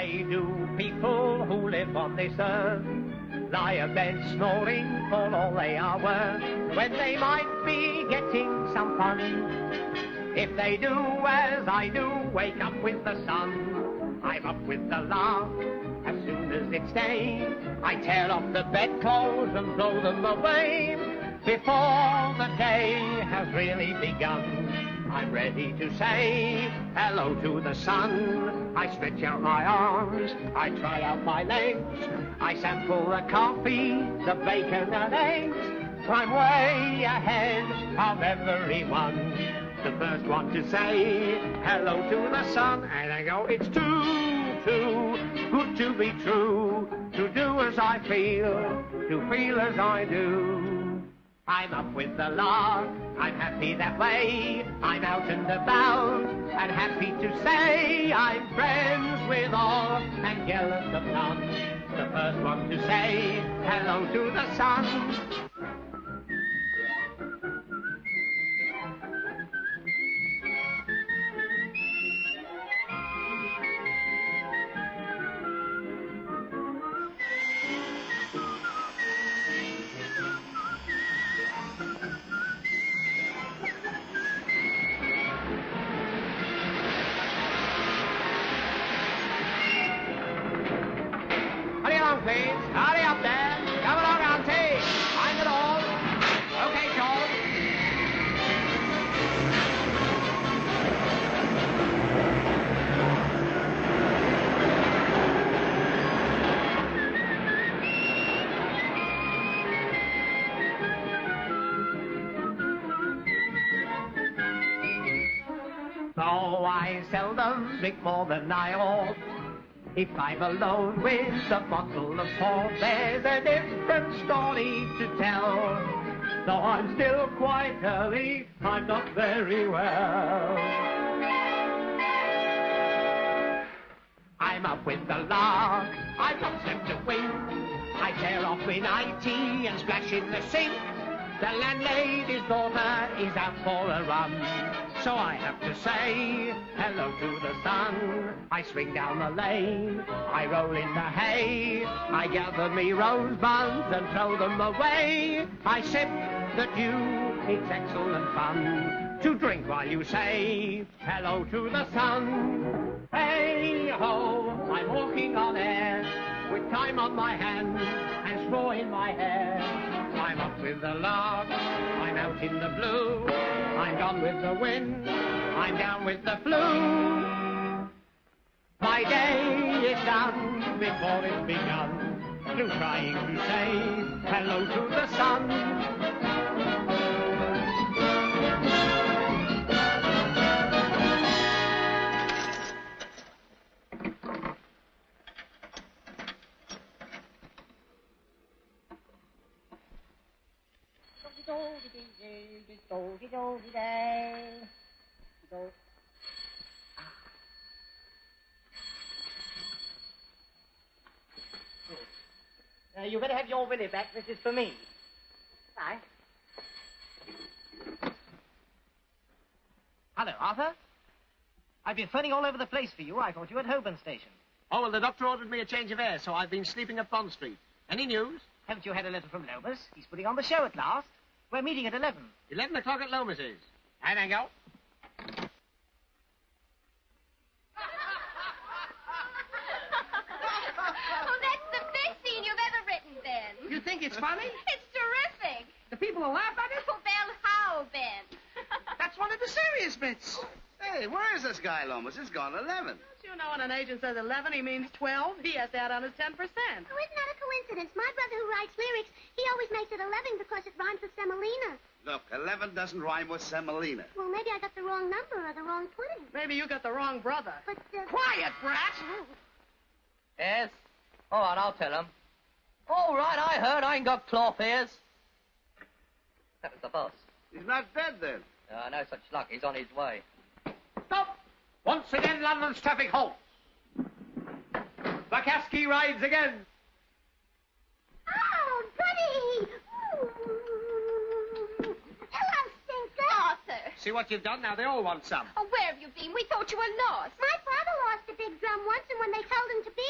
Why do people who live on this earth lie abed snoring for all they are worth, when they might be getting some fun? If they do as I do, wake up with the sun, I'm up with the lark as soon as it's day. I tear off the bedclothes and throw them away before the day has really begun. I'm ready to say hello to the sun. I stretch out my arms, I try out my legs, I sample the coffee, the bacon and eggs. I'm way ahead of everyone, the first one to say hello to the sun. And I go, it's too good to be true, to do as I feel, to feel as I do. I'm up with the lark, I'm happy that way, I'm out and about, and happy to say I'm friends with all and jealous of none, the first one to say hello to the sun. Please, hurry up there. Come along, Auntie. Find it all. Okay, George. Though I seldom drink more than I ought, if I'm alone with a bottle of port, there's a different story to tell. Though I'm still quite early, I'm not very well. I'm up with the lark, I've got time to wink. I tear off in IT and splash in the sink. The landlady's daughter is out for a run, so I have to say hello to the sun. I swing down the lane, I roll in the hay, I gather me rosebuds and throw them away. I sip the dew, it's excellent fun to drink while you say hello to the sun. Hey ho, I'm walking on air with time on my hand and straw in my hair. I'm up with the lark, I'm out in the blue, I'm gone with the wind, I'm down with the flu. My day is done before it's begun, through trying to say hello to the sun. You better have your Willie back. This is for me. Bye. Hello, Arthur. I've been phoning all over the place for you. I thought you were at Holborn Station. Oh, well, the doctor ordered me a change of air, so I've been sleeping at Bond Street. Any news? Haven't you had a letter from Lomas? He's putting on the show at last. We're meeting at 11. 11 o'clock at Lomas's. I then go. Oh, that's the best scene you've ever written, Ben. You think it's funny? It's terrific. The people will laugh at it? Oh, well, how, Ben? That's one of the serious bits. Hey, where is this guy, Lomas? It's gone 11. Don't you know when an agent says 11, he means 12? He has to add on his 10%. Oh, isn't that a coincidence? My brother who writes lyrics, he always makes it 11 because it rhymes with semolina. Look, 11 doesn't rhyme with semolina. Well, maybe I got the wrong number or the wrong pudding. Maybe you got the wrong brother. But, Quiet, brat! Oh. Yes? All right, I'll tell him. All right, I heard I ain't got cloth ears. That was the boss. He's not dead, then. No such luck. He's on his way. Stop! Once again, London's traffic halts. The Askey rides again. Oh, goody! Hello, Stinker. Arthur. See what you've done? Now they all want some. Oh, where have you been? We thought you were lost. My father lost a big drum once, and when they told him to be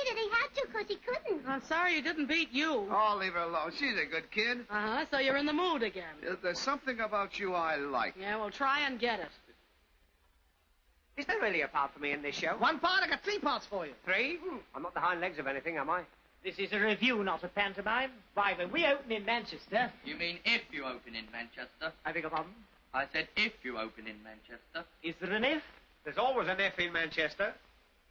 I'm sorry he didn't beat you. Oh, leave her alone. She's a good kid. Uh-huh, so you're in the mood again. There's something about you I like. Yeah, well, try and get it. Is there really a part for me in this show? One part, I got 3 parts for you. 3? I'm not the hind legs of anything, am I? This is a review, not a pantomime. Why, when we open in Manchester... You mean if you open in Manchester? I beg your pardon? I said if you open in Manchester. Is there an if? There's always an F in Manchester.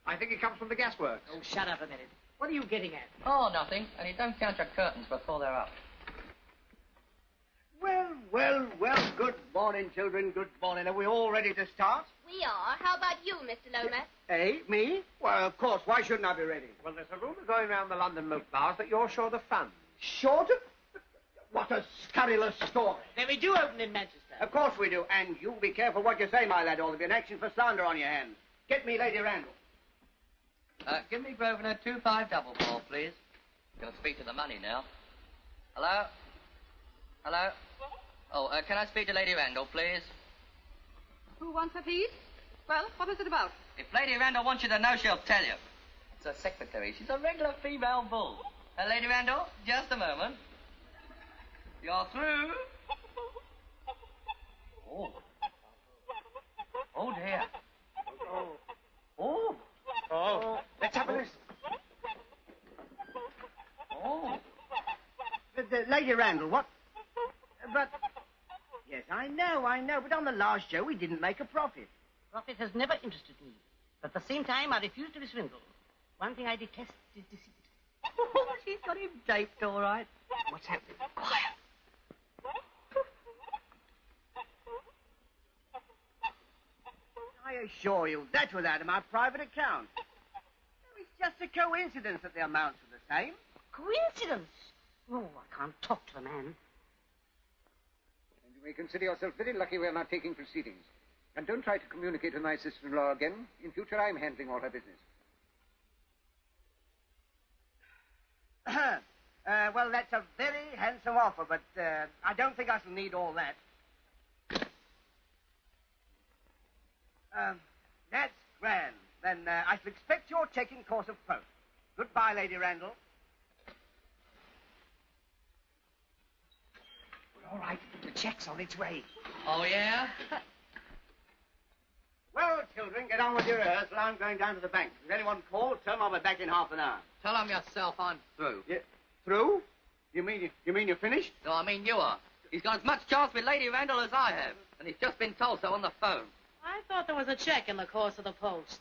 I think it comes from the gasworks. Oh, shut up a minute. What are you getting at? Oh, nothing. And you don't count your curtains before they're up. Well, good morning, children, good morning. Are we all ready to start? We are. How about you, Mr. Lomas? Eh, me? Well, of course, why shouldn't I be ready? Well, there's a rumour going around the London milk bars that you're short of funds. Short of... What a scurrilous story. Then we do open in Manchester. Of course we do, and you be careful what you say, my lad, or there'll be an action for slander on your hands. Get me Lady Randall. Give me Grosvenor 2-5 double ball, please. Gonna speak to the money now. Hello? Hello? Oh, can I speak to Lady Randall, please? Who wants her, please? Well, what is it about? If Lady Randall wants you to know, she'll tell you. It's her secretary. She's a regular female bull. Lady Randall, just a moment. You're through. Oh. Oh, dear. Oh. Oh, let's have a listen. Oh. Lady Randall, what? But... Yes, I know, but on the last show we didn't make a profit. Profit has never interested me. But at the same time, I refuse to be swindled. One thing I detest is deceit. Oh, she's got him taped, all right. What's happening? Quiet. I assure you, that was out of my private account. It's just a coincidence that the amounts are the same. Coincidence? Oh, I can't talk to the man. And you may consider yourself very lucky we're not taking proceedings. And don't try to communicate with my sister-in-law again. In future, I'm handling all her business. Well, that's a very handsome offer, but I don't think I shall need all that. That's grand. Then I shall expect your check in course of post. Goodbye, Lady Randall. All right, the check's on its way. Oh, yeah? Well, children, get on with your rehearsal. I'm going down to the bank. If anyone calls, tell them I'll be back in half an hour. Tell him yourself I'm through. Yeah, through? You mean you're finished? No, I mean you are. He's got as much chance with Lady Randall as I have. And he's just been told so on the phone. I thought there was a check in the course of the post.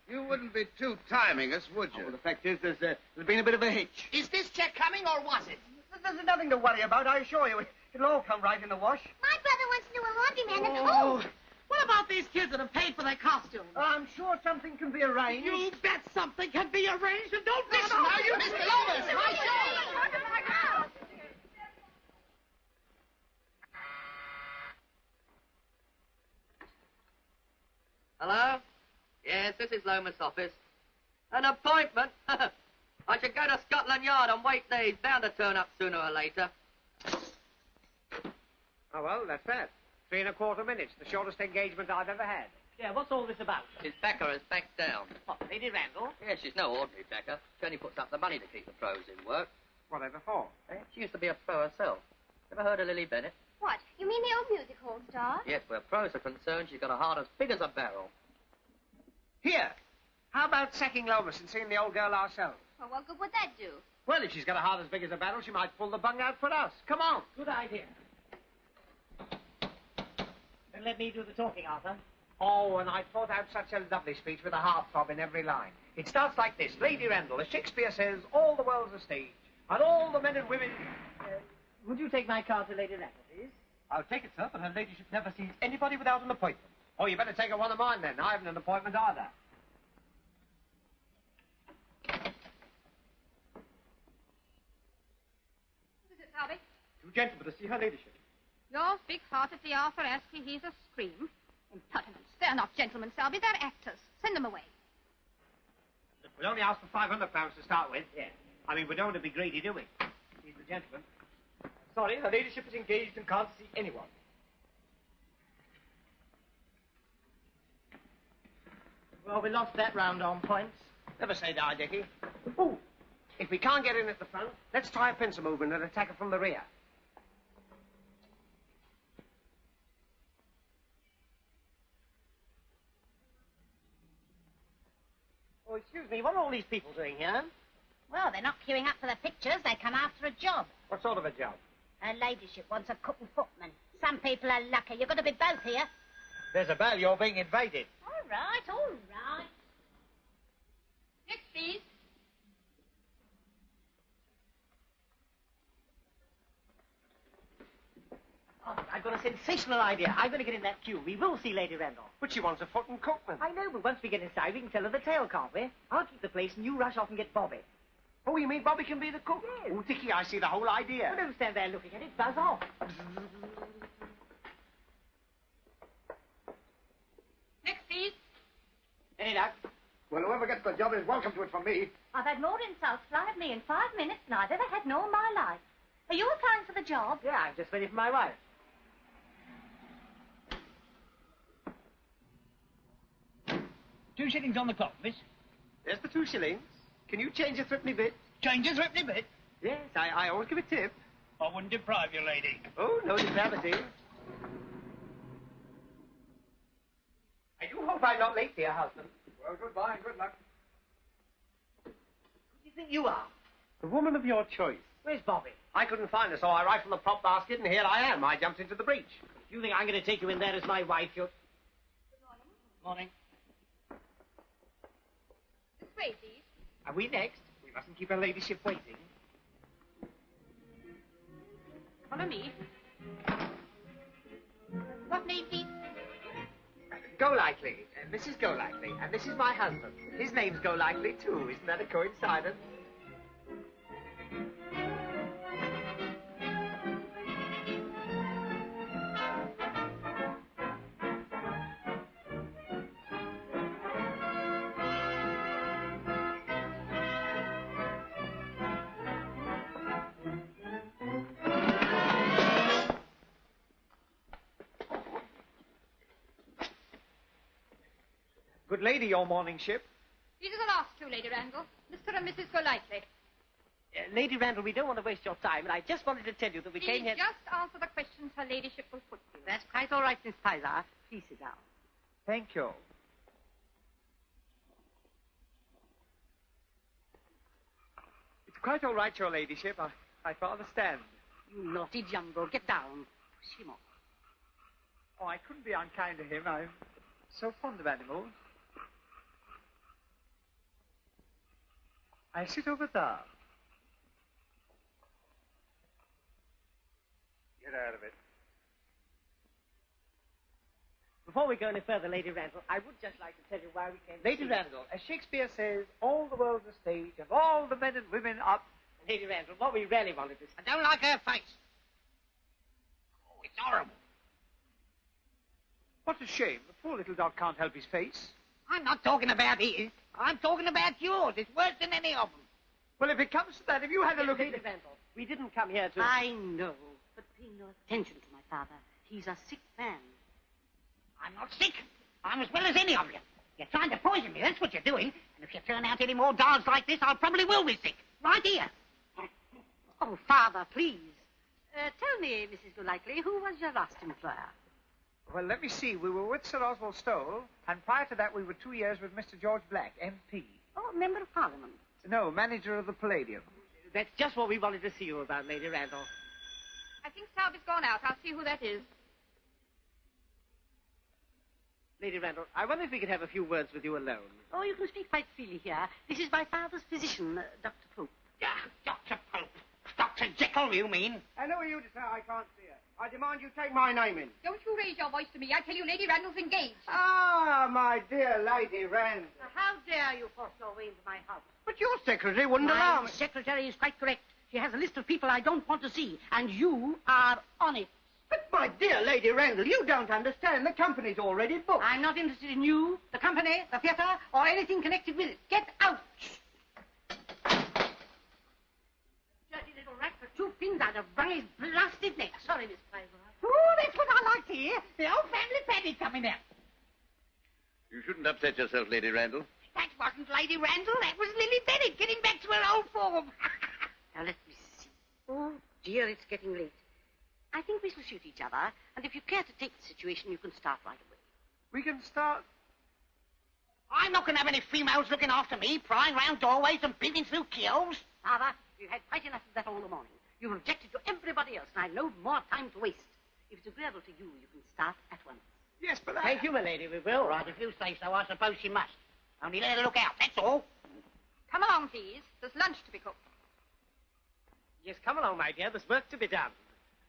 You wouldn't be too timing us, would you? Well, the fact is, there's been a bit of a hitch. Is this check coming or was it? There's nothing to worry about, I assure you. It'll all come right in the wash. My brother wants to do a laundryman and... Oh, what about these kids that have paid for their costumes? I'm sure something can be arranged. You bet something can be arranged, and don't Listen, now, you Mr. Lomas, my show! Hello? Yes, this is Lomas' office. An appointment? I should go to Scotland Yard and wait there. He's bound to turn up sooner or later. Oh, well, that's that. 3 1/4 minutes, the shortest engagement I've ever had. Yeah, what's all this about? His backer has backed down. What, Lady Randall? Yes, she's no ordinary backer. She only puts up the money to keep the pros in work. Whatever for? She used to be a pro herself. Ever heard of Lily Bennett? What? You mean the old music hall star? Yes, where pros are concerned, she's got a heart as big as a barrel. Here, how about sacking Lomas and seeing the old girl ourselves? Well, what good would that do? Well, if she's got a heart as big as a barrel, she might pull the bung out for us. Come on. Good idea. Then let me do the talking, Arthur. Oh, and I thought out such a lovely speech with a heartthrob in every line. It starts like this. Lady Randall, as Shakespeare says, all the world's a stage, and all the men and women... Would you take my card to Lady Randall, please? I'll take it, sir, but her ladyship never sees anybody without an appointment. Oh, you better take her one of mine, then. I haven't an appointment either. What is it, Albie? 2 gentlemen to see her ladyship. Yours big-heartedly, Arthur Askey. He's a scream. Impertinence. They're not gentlemen, Selby. They're actors. Send them away. Look, we'll only ask for £500 to start with. Yeah. I mean, we don't want to be greedy, do we? He's the gentleman. Sorry, her ladyship is engaged and can't see anyone. Well, we lost that round on points. Never say die, Dickie. Ooh, If we can't get in at the front, let's try a pincer movement and attack it from the rear. Oh, excuse me, what are all these people doing here? Well, they're not queuing up for the pictures. They come after a job. What sort of a job? Her ladyship wants a cook and footman. Some people are lucky. You've got to be both here. There's a bell. You're being invaded. All right, all right. Next, please. Oh, I've got a sensational idea. I'm going to get in that queue. We will see Lady Randolph. But she wants a foot and cookman. I know, but once we get inside, we can tell her the tale, can't we? I'll keep the place and you rush off and get Bobby. Oh, you mean Bobby can be the cook? Yes. Oh, Dickie, I see the whole idea. Well, don't stand there looking at it. Buzz off. Next, please. Any luck? Well, whoever gets the job is welcome to it from me. I've had more insults fly at me in 5 minutes than I've ever had in all my life. Are you applying for the job? Yeah, I'm just waiting for my wife. £2 on the clock, miss. There's the 2 shillings. Can you change a threepenny bit? Change a threepenny bit? Yes, I always give a tip. I wouldn't deprive you, lady. Oh, no depravity. I do hope I'm not late, dear husband. Well, goodbye and good luck. Who do you think you are? The woman of your choice. Where's Bobby? I couldn't find her, so I rifled the prop basket, and here I am. I jumped into the breach. If you think I'm going to take you in there as my wife, you're... Morning. This way, please. Are we next? We mustn't keep her ladyship waiting. Follow me. What name, please? Golightly. Mrs. Golightly. And this is my husband. His name's Golightly, too. Isn't that a coincidence? Good lady, your morning ship. These are the last 2, Lady Randall. Mr. and Mrs. Golightly. Lady Randall, we don't want to waste your time, and I just wanted to tell you that we came here... Just answer the questions her ladyship will put to you. That's quite all right, Miss Pilar. Please sit down. Thank you. It's quite all right, your ladyship. I'd rather stand. You naughty jumbo. Get down. Push him off. Oh, I couldn't be unkind to him. I'm so fond of animals. I sit over there. Get out of it. Before we go any further, Lady Randall, I would just like to tell you why we came... Lady Randall, as Shakespeare says, all the world's a stage, and all the men and women up. Lady Randall, what we really wanted to... I don't like her face. Oh, it's horrible. What a shame. The poor little dog can't help his face. I'm not talking about his. I'm talking about yours. It's worse than any of them. Well, if it comes to that, if you had a look Lady at... Randall, we didn't come here to... I know, but pay no attention to my father. He's a sick man. I'm not sick. I'm as well as any of you. You're trying to poison me. That's what you're doing. And if you turn out any more dolls like this, I probably will be sick. Right here. Oh, Father, please. Tell me, Mrs. Golightly, who was your last employer? Well, let me see. We were with Sir Oswald Stowell, and prior to that we were 2 years with Mr. George Black, MP. Oh, Member of Parliament. No, manager of the Palladium. That's just what we wanted to see you about, Lady Randall. I think Salby's gone out. I'll see who that is. Lady Randall, I wonder if we could have a few words with you alone. Oh, you can speak quite freely here. This is my father's physician, Dr. Pope. Dr. Pope. Dr. Jekyll, you mean? And who are you to say I can't see her? I demand you take my name in. Don't you raise your voice to me. I tell you, Lady Randall's engaged. Ah, my dear Lady Randall. How dare you force your way into my house? But your secretary wouldn't allow My me. secretary is quite correct. She has a list of people I don't want to see, and you are on it. But, my dear Lady Randall, you don't understand. The company's already booked. I'm not interested in you, the company, the theatre, or anything connected with it. Get out! Dirty little rat for 2 pins. I'd have wrung his blasted neck. Sorry, Miss Pilar. Oh, that's what I like to hear. The whole family paddy coming out. You shouldn't upset yourself, Lady Randall. That wasn't Lady Randall. That was Lily Bennett getting back to her old form. warm. Now, let me see. Oh, dear, it's getting late. I think we shall shoot each other, and if you care to take the situation, you can start right away. We can start. I'm not going to have any females looking after me, prying round doorways and peeping through keyholes. Father, you've had quite enough of that all the morning. You've objected to everybody else, and I've no more time to waste. If it's agreeable to you, you can start at once. Yes, but Thank you, my lady, we will. Right, if you say so, I suppose she must. Only let her look out, that's all. Come along, please. There's lunch to be cooked. Yes, come along, my dear. There's work to be done.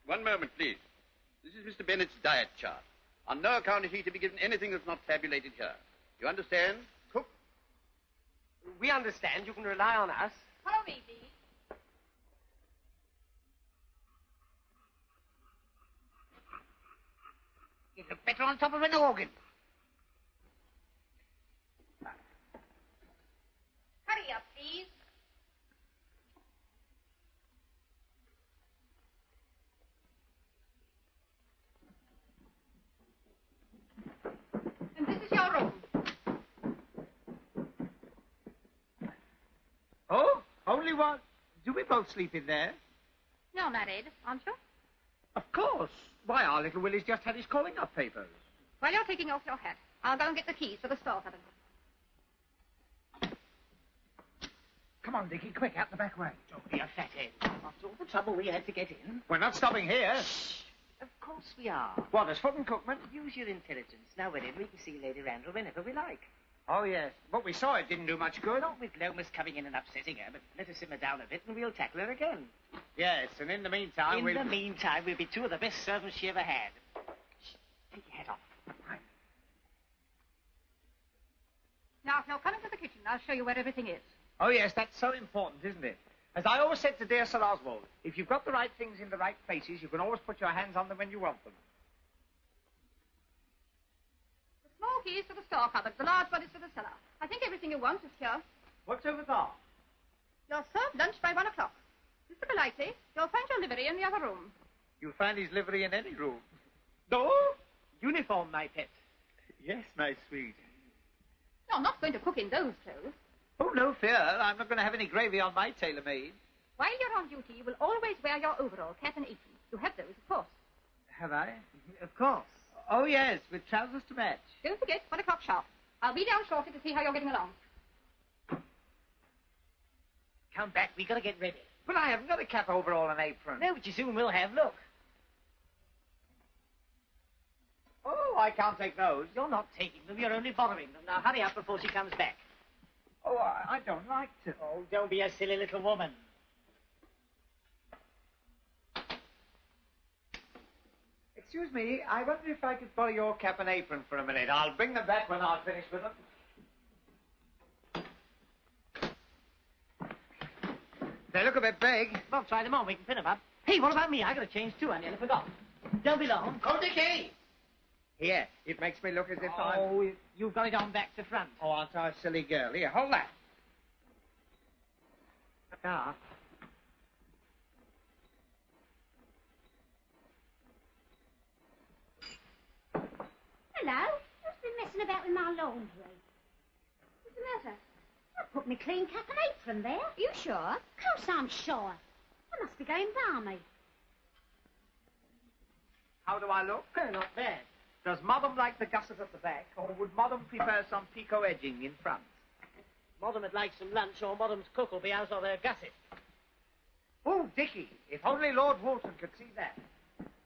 One moment, please. This is Mr. Bennett's diet chart. On no account is he to be given anything that's not tabulated here. You understand? Cook. We understand. You can rely on us. Follow me, please. You look better on top of an organ. Hurry up, please. And this is your room. Oh, only one. Do we both sleep in there? You're married, aren't you? Of course. Why, our little Willie's just had his calling up papers. While you're taking off your hat, I'll go and get the keys for the store cupboard. Come on, Dickie, quick, out the back way. Don't be a fathead. After all the trouble we had to get in. We're not stopping here. Of course we are. What, as foot and cookman? Use your intelligence. Now we're in, we can see Lady Randall whenever we like. Oh, yes. But we saw it didn't do much good. Not with Lomas coming in and upsetting her, but let her simmer down a bit and we'll tackle her again. Yes, and in the meantime, In the meantime, we'll be two of the best servants she ever had. Shh, take your hat off. Now, if you'll come into the kitchen, I'll show you where everything is. Oh, yes, that's so important, isn't it? As I always said to dear Sir Oswald, if you've got the right things in the right places, you can always put your hands on them when you want them. The small key is for the store cupboard. The large one is for the cellar. I think everything you want is here. What's over there? You'll serve lunch by 1 o'clock. Mr. Bellighty, you'll find your livery in the other room. You'll find his livery in any room. No? Uniform, my pet. Yes, my sweet. You're not going to cook in those clothes. Oh, no fear. I'm not going to have any gravy on my tailor-made. While you're on duty, you will always wear your overall, cap and apron. You have those, of course. Have I? Of course. Oh, yes, with trousers to match. Don't forget, 1 o'clock sharp. I'll be down shortly to see how you're getting along. Come back, we gotta get ready. But I haven't got a cap, overall, and apron. No, but you soon will have. Look. Oh, I can't take those. You're not taking them, you're only borrowing them. Now hurry up before she comes back. Oh, I don't like to. Oh, don't be a silly little woman. Excuse me, I wonder if I could borrow your cap and apron for a minute. I'll bring them back when I've finished with them. They look a bit big. Well, try them on, we can pin them up. Hey, what about me? I gotta change too, I nearly forgot. Don't be long. Oh, Dickie! Here, it makes me look as if I'm... Oh, you've got it on back to front. Oh, aren't I a silly girl? Here, hold that. Ah. Hello? Who's been messing about with my laundry? What's the matter? I put my clean cap and apron there. You sure? Of course I'm sure. I must be going balmy. How do I look? Not bad. Does Madam like the gusset at the back, or would Madam prefer some picot edging in front? Madam would like some lunch, or Madam's cook will be out of her gusset. Oh, Dickie, if only Lord Walton could see that.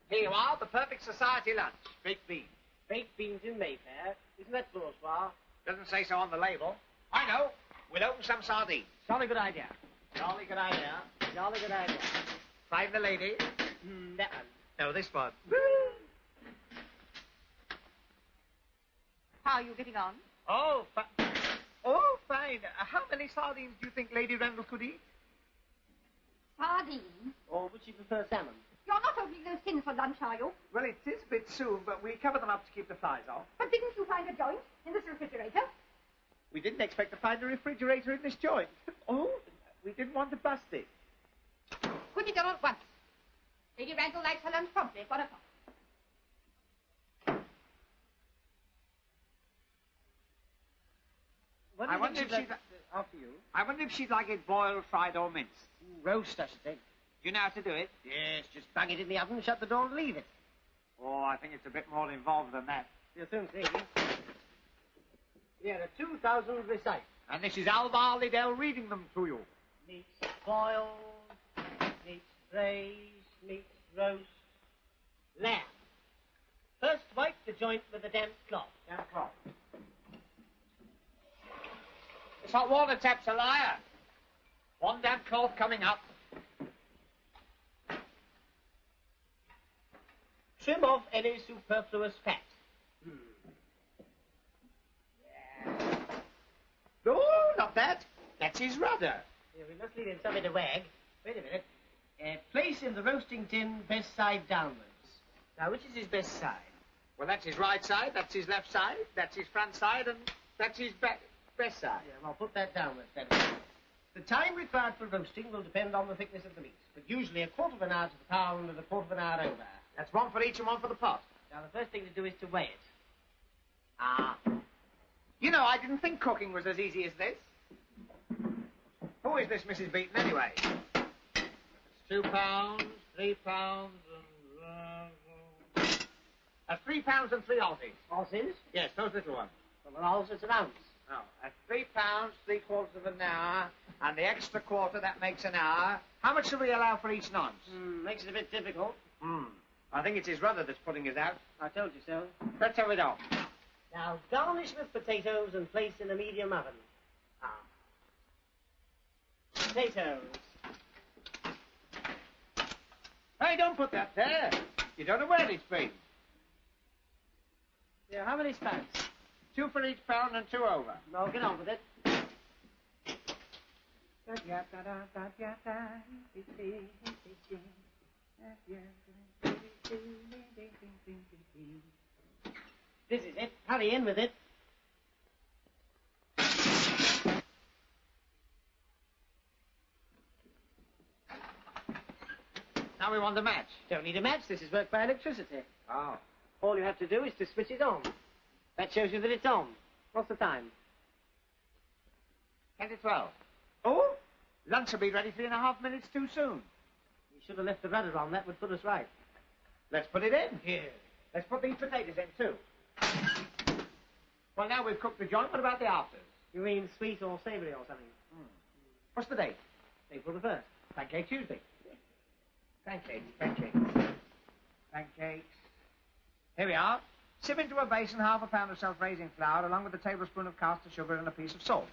Here you are, the perfect society lunch. Baked beans. Baked beans in Mayfair. Isn't that bourgeois? Doesn't say so on the label. I know. We'll open some sardines. Jolly good idea. Jolly good idea. Jolly good idea. Find the lady. That one. No, this one. How are you getting on? Oh, fine. How many sardines do you think Lady Randall could eat? Sardines? Or would she prefer salmon? You're not opening those tins for lunch, are you? Well, it is a bit soon, but we cover them up to keep the flies off. But didn't you find a joint in this refrigerator? We didn't expect to find a refrigerator in this joint. Oh, we didn't want to bust it. Put it on at once. Lady Randall likes her lunch promptly at 1 o'clock. I wonder if she's... after you. I wonder if she'd like it boiled, fried, or minced. Roast, I should think. Do you know how to do it? Yes, just bang it in the oven, shut the door and leave it. Oh, I think it's a bit more involved than that. You'll soon see. Here, a 2,000 recite. And this is Alvar Liddell reading them to you. Meats boiled, meats braised, meats roast, lamb. First wipe the joint with a damp cloth. Damp cloth. This hot water tap's a liar. One damp cloth coming up. Trim off any superfluous fat. No, not that. That's his rudder. Yeah, we must leave him something to wag. Wait a minute. Place in the roasting tin, best side downwards. Now, which is his best side? Well, that's his right side, that's his left side, that's his front side, and that's his best side. Yeah, well, put that downwards, then. The time required for roasting will depend on the thickness of the meat, but usually a quarter of an hour to the pound and a quarter of an hour over. That's one for each and one for the pot. Now, the first thing to do is to weigh it. Ah. You know, I didn't think cooking was as easy as this. Who is this Mrs. Beaton, anyway? It's 2 pounds, 3 pounds, and... 3 pounds and 3 Aussies. Aussies? Yes, those little ones. Well, an ounce is an ounce. No, 3 pounds, 3/4 of an hour, and the extra quarter, that makes an hour. How much should we allow for each nonce? Makes it a bit difficult. I think it's his rudder that's putting us out. I told you so. Let's have it off. Now, garnish with potatoes and place in a medium oven. Potatoes. Hey, don't put that there. You don't know where it's been. Yeah, how many spans? 2 for each pound and 2 over. No, get on with it. This is it. Hurry in with it. Now we want the match. Don't need a match. This is work by electricity. Oh. All you have to do is to switch it on. That shows you that it's on. What's the time? 10 to 12. Oh? Lunch will be ready 3.5 minutes too soon. You should have left the rudder on. That would put us right. Let's put it in. Here. Let's put these potatoes in, too. Well, now we've cooked the joint. What about the afters? You mean sweet or savoury or something? What's the date? April the 1st. Pancake Tuesday. Pancakes. Here we are. Sip into a basin 1/2 pound of self-raising flour along with a tablespoon of caster sugar and a piece of salt.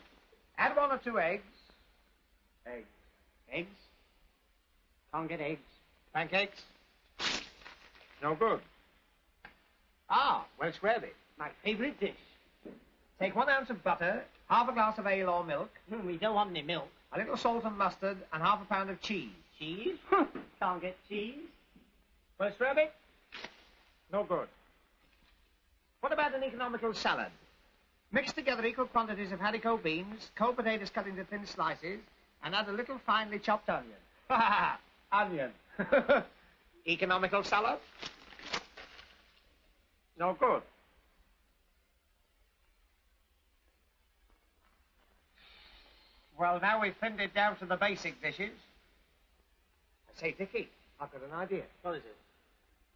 Add 1 or 2 eggs. Eggs? Can't get eggs. Pancakes? No good. Well squared. My favourite dish. Take 1 ounce of butter, 1/2 glass of ale or milk. We don't want any milk. A little salt and mustard, and 1/2 pound of cheese. Cheese? Can't get cheese. Well squared. No good. What about an economical salad? Mix together equal quantities of haricot beans, cold potatoes cut into thin slices, and add a little finely chopped onion. Onion. Economical salad? No good. Well, now we've thinned it down to the basic dishes. Say, Dickie, I've got an idea. What is it?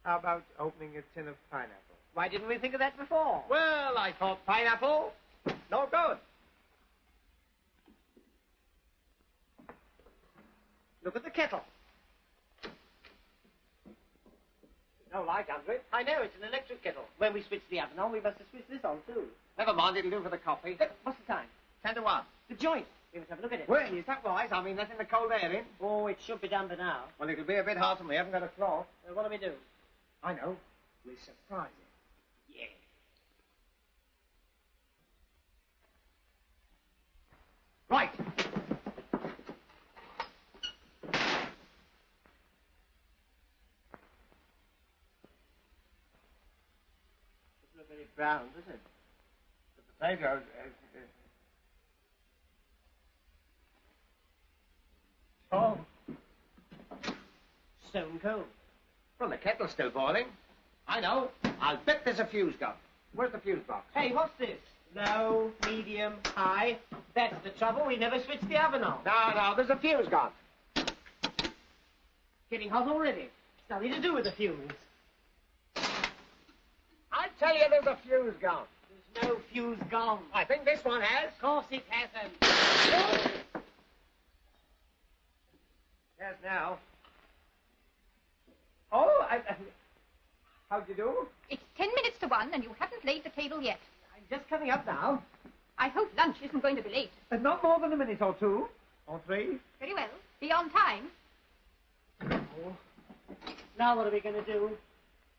How about opening a tin of pineapple? Why didn't we think of that before? Well, I thought pineapple. No good. Look at the kettle. No light under it. I know, it's an electric kettle. When we switch the oven on, we must have switched this on, too. Never mind, it'll do for the coffee. What's the time? 10 to 1. The joint. We must have a look at it. Well, is that wise? I mean, letting the cold air in. Oh, it should be done by now. Well, it'll be a bit hot and we haven't got a cloth. What do we do? I know. We surprise him. Yeah. Right. Doesn't look very brown, does it? The potatoes... Oh. Stone cold. Well, the kettle's still boiling. I know. I'll bet there's a fuse gone. Where's the fuse box? Hey, what's this? Low, medium, high. That's the trouble. We never switched the oven on. No, there's a fuse gone. Getting hot already. It's nothing to do with the fuse. I tell you, there's a fuse gone. There's no fuse gone. I think this one has. Of course it hasn't. Yes, now. Oh, how'd you do? It's 10 minutes to 1 and you haven't laid the table yet. I'm just coming up now. I hope lunch isn't going to be late. Not more than a minute or two. Or 3. Very well. Be on time. Oh. Now what are we going to do?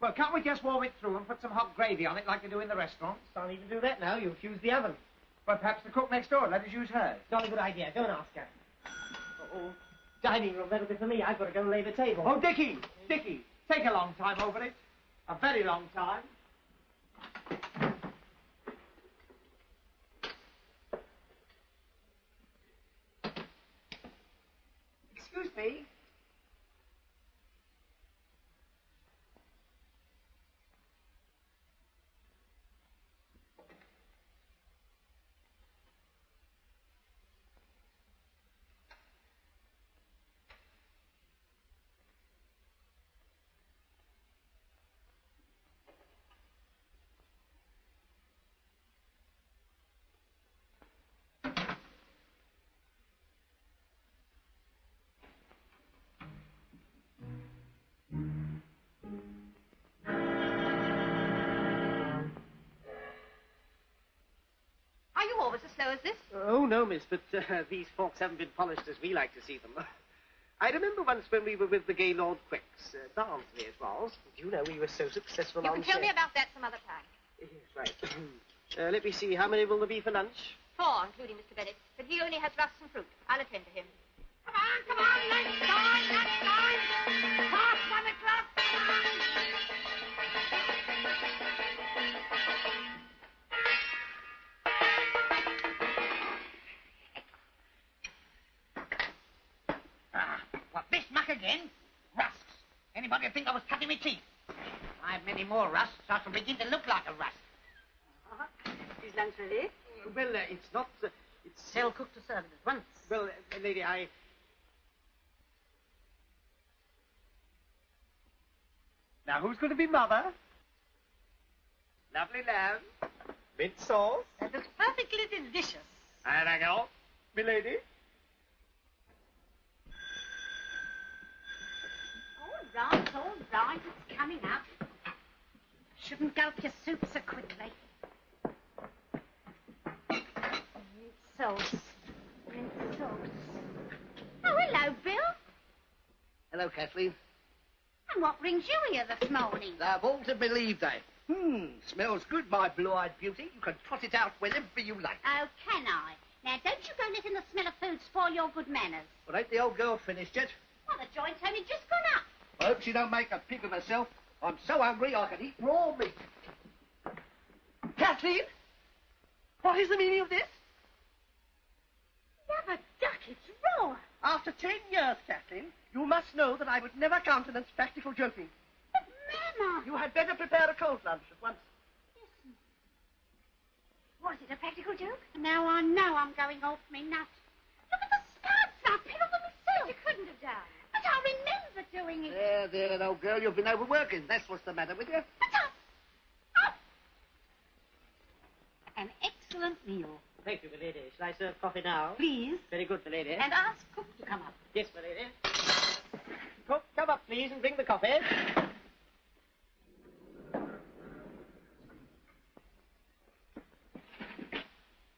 Well, can't we just warm it through and put some hot gravy on it like they do in the restaurants? Can't even do that now. You've fused the oven. Well, perhaps the cook next door. Let us use hers. Not a good idea. Don't ask her. Uh-oh. Dining room, that'll be for me. I've got to go and lay the table. Oh, Dickie! Take a long time over it. A very long time. Excuse me. Are you always as slow as this? Oh, no, miss, but these forks haven't been polished as we like to see them. I remember once when we were with the Gaylord Quicks, Barnsley it was. You know, we were so successful You on can tell me about that some other time. Yes, right. Let me see, how many will there be for lunch? 4, including Mr. Bennett. But he only has rusk and fruit. I'll attend to him. Come on, let's go. Past 1 o'clock. What, this muck again? Rusks. Anybody think I was cutting my teeth? If I have many more rusks, I shall begin to look like a rusk. Is lunch ready? Well, it's not... it's... Tell cook to serve it at once. Well, lady, I... Now, who's going to be mother? Lovely lamb. Mint sauce. That looks perfectly delicious. And I go, milady. All right, it's coming up. Shouldn't gulp your soup so quickly. Mint sauce. Oh, hello, Bill. Hello, Kathleen. And what brings you here this morning? They've all to believe that. Smells good, my blue-eyed beauty. You can trot it out whenever you like. Oh, can I? Now, don't you go letting the smell of food spoil your good manners. Well, ain't the old girl finished yet? Well, the joint's only just gone up. I hope she don't make a pig of herself. I'm so hungry I can eat raw meat. Kathleen? What is the meaning of this? Never duck, it's raw. After 10 years, Kathleen, you must know that I would never countenance practical joking. But, Mama... You had better prepare a cold lunch at once. Listen. Was it a practical joke? Now I know I'm going off me nut. Look at the spuds. I piddled them myself. You couldn't have done. But I remember doing it. There, old girl, you've been overworking. That's what's the matter with you. An excellent meal. Thank you, milady. Shall I serve coffee now? Please. Very good, milady. And ask cook to come up. Yes, milady. Cook, come up, please, and bring the coffee.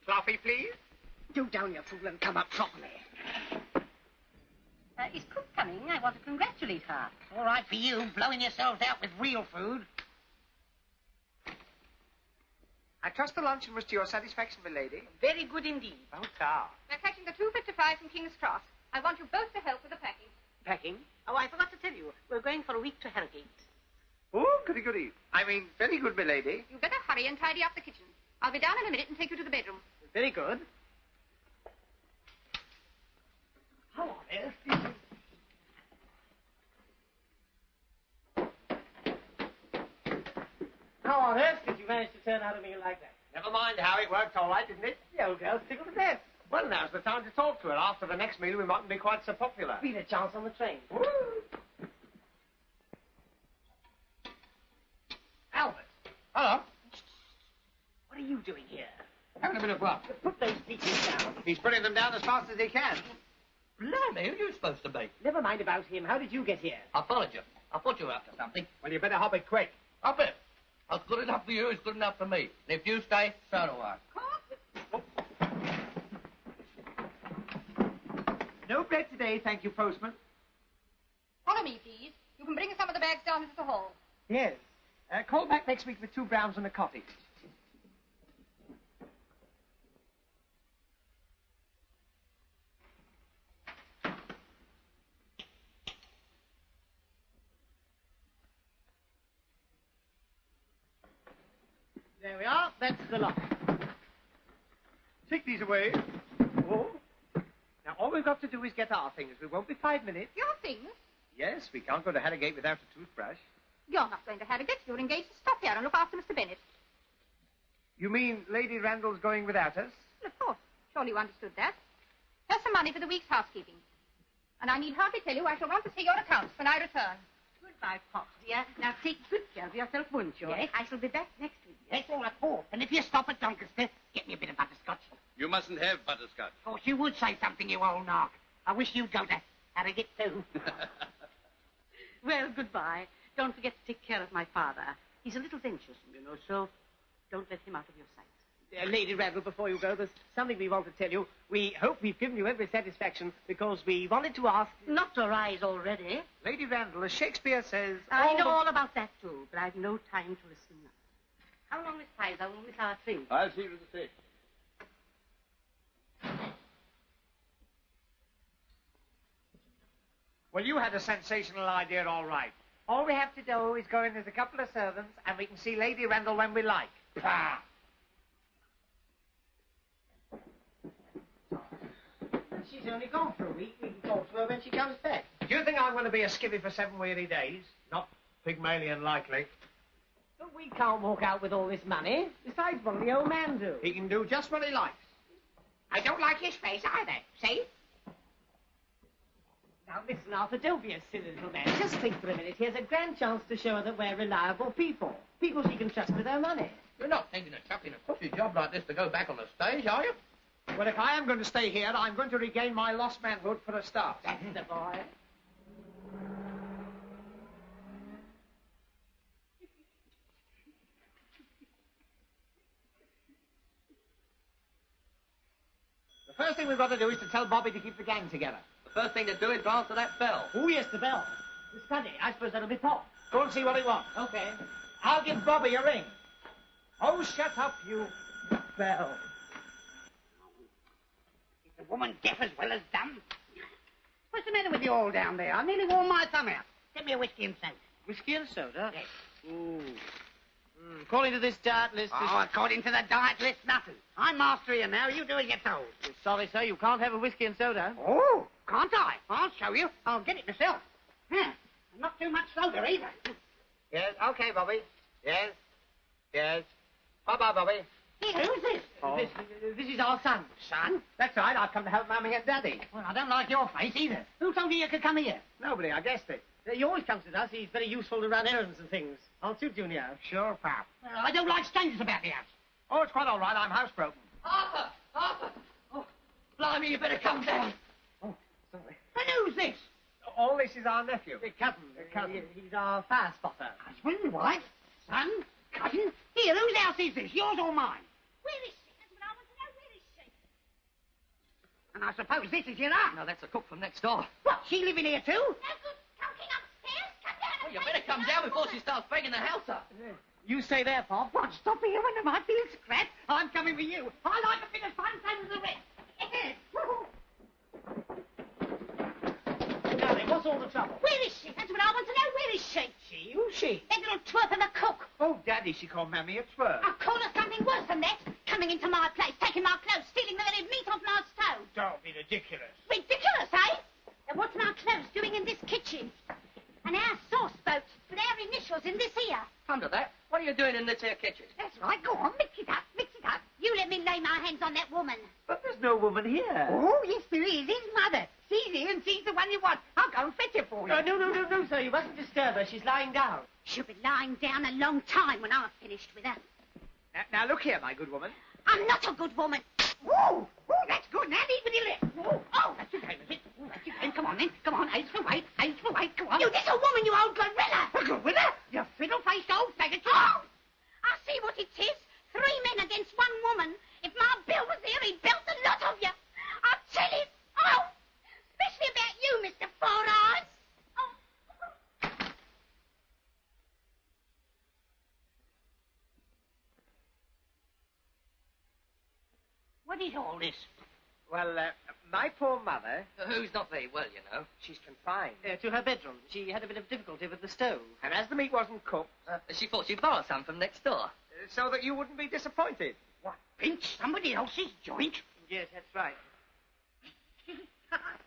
Coffee, please. Do down, you fool, and come up properly. Is cook coming? I want to congratulate her. All right for you, blowing yourselves out with real food. I trust the luncheon was to your satisfaction, milady. Very good indeed. Oh, tar. We're catching the 2:55 from King's Cross. I want you both to help with the packing. Packing? Oh, I forgot to tell you. We're going for a week to Harrogate. Oh, goody, goody. I mean, very good, milady. You better hurry and tidy up the kitchen. I'll be down in a minute and take you to the bedroom. Very good. How on earth did you... How on earth did you manage to turn out a meal like that? Never Never mind how it worked all right, didn't it? The old girl's tickled to death. Well, now's the time to talk to her. After the next meal, we mightn't be quite so popular. Be the chance on the train. Woo! Albert. Hello. What are you doing here? Having a bit of grub. Put those peaches down. He's putting them down as fast as he can. Blimey, who are you supposed to be? Never mind about him. How did you get here? I followed you. I thought you were up to something. Well, you better hop it quick. Up it. What's good enough for you is good enough for me. And if you stay, so do I. No bread today, thank you, postman. Follow me, please. You can bring some of the bags down into the hall. Yes. Call back next week with 2 browns and a coffee. There we are. That's the lot. Take these away. Oh. Now, all we've got to do is get our things. We won't be 5 minutes. Your things? Yes, we can't go to Harrogate without a toothbrush. You're not going to Harrogate. You're engaged to stop here and look after Mr. Bennett. You mean Lady Randall's going without us? Well, of course. Surely you understood that. Here's some money for the week's housekeeping. And I need hardly tell you I shall want to see your accounts when I return. Goodbye, Pop, dear. Now take good care of yourself, won't you? Yes, I shall be back next week. Yes, all at 4. And if you stop at Doncaster, get me a bit of butterscotch. You mustn't have butterscotch. Of course, you would say something, you old narc. I wish you'd go to Harrogate, too. Well, goodbye. Don't forget to take care of my father. He's a little venturesome, you know, so don't let him out of your sight. Lady Randall, before you go, there's something we want to tell you. We hope we've given you every satisfaction because we wanted to ask... Not to rise already. Lady Randall, as Shakespeare says... I know all about that, too, but I've no time to listen now. How long is Pfizer with our train? I'll see you to the station. Well, you had a sensational idea, all right. All we have to do is go in as a couple of servants, and we can see Lady Randall when we like. Pah! She's only gone for a week. We can talk to her when she comes back. Do you think I'm going to be a skivvy for 7 weary days? Not Pygmalion likely. But we can't walk out with all this money. Besides, what'll the old man do? He can do just what he likes. I don't like his face either. See? Now, listen, Arthur, don't be a silly little man. Just think for a minute. Here's a grand chance to show her that we're reliable people. People she can trust with her money. You're not thinking of chucking a cushy job like this to go back on the stage, are you? Well, if I am going to stay here, I'm going to regain my lost manhood for a start. That's the boy. The first thing we've got to do is to tell Bobby to keep the gang together. The first thing to do is to answer that bell. Oh, yes, the bell. The study. I suppose that'll be Pop. Go and see what he wants. Okay. I'll give Bobby a ring. Oh, shut up, you bell. Is the woman deaf as well as dumb? What's the matter with you all down there? I nearly wore my thumb out. Get me a whiskey and soda. Whiskey and soda? Yes. Ooh. According to this diet list... Oh, according to the diet list, nothing. I'm master here now. You do as you're told. Sorry, sir, you can't have a whiskey and soda. Oh, can't I? I'll show you. I'll get it myself. Yeah. And not too much soda either. Yes, okay, Bobby. Yes. Yes. Bye-bye, Bobby. Hey, who's this? Oh. This is our son. Son? That's right, I've come to help Mummy and Daddy. Well, I don't like your face either. Who told you you could come here? Nobody, I guessed it. He always comes with us. He's very useful to run errands and things. Aren't you, Junior? Sure, pal. Well, I don't like strangers about the house. Oh, it's quite all right. I'm housebroken. Arthur! Arthur! Oh, blimey, you better come down. Oh, sorry. And who's this? All this is our nephew. Cousin. Cousin. He's our fire spotter. Husband, wife, son, cousin. Here, whose house is this? Yours or mine? Where is she? That's what I want to know. Where is she? And I suppose this is your aunt. No, that's the cook from next door. What, she living here too? No good talking upstairs. Come down Well, and you take better me come away down from before her. she starts breaking the house up. You stay there, Pop. What, stopping you when there might be a scrap? I'm coming with you. I like a bit of fun, same as the rest. Now then, what's all the trouble? Where is she? That's what I want to know. Where is she? She? Who's she? That little twerp of a cook. Oh, Daddy, she called Mammy a twerp. I'll call her something worse than that. Coming into my place, taking my clothes, stealing the very meat off my stove. Don't be ridiculous. Ridiculous, eh? And what's my clothes doing in this kitchen? And our sauce boat with our initials in this here. Come to that. What are you doing in this here kitchen? That's right, go on, mix it up, mix it up. let me lay my hands on that woman. But there's no woman here. Oh, yes, there is. His mother. She's here and she's the one you want. I'll go and fetch her for you. No, sir. You mustn't disturb her. She's lying down. She'll be lying down a long time when I've finished with her. Now, look here, my good woman. I'm not a good woman. Oh, that's good. Now leave me alone. Oh, that's your game, is it? Oh, that's your game. Come on, then. Come on, H for weight. Come on. You little woman, you old gorilla. A gorilla? You fiddle-faced old faggot. Oh! I see what it is. 3 men against 1 woman. If my Bill was here, he'd belt the lot of you. I'll tell you. Oh! Especially about you, Mr. Four Eyes. Oh. What is all this? Well, my poor mother... Who's not very well, you know. She's confined. To her bedroom. She had a bit of difficulty with the stove. And as the meat wasn't cooked... She thought she'd borrow some from next door. So that you wouldn't be disappointed. What, pinch somebody else's joint? Yes, that's right.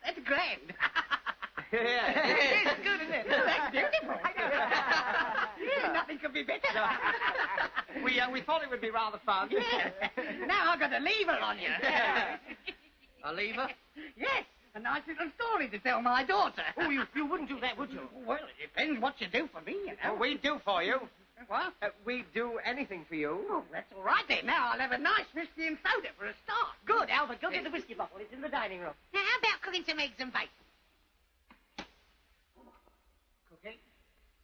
That's grand. Yeah. It's good, isn't it? That's beautiful. Yeah, nothing could be better. We thought it would be rather fun. Yeah. Now I've got a lever on you. A lever? Yes, a nice little story to tell my daughter. Oh, you wouldn't do that, would you? Well, it depends what you do for me, you know. Oh, we'd do for you. What? We'd do anything for you. Oh, that's all right then. Now I'll have a nice whiskey and soda for a start. Good, Albert. Go get the whiskey bottle. It's in the dining room. Now, how about cooking some eggs and bacon? Cooking?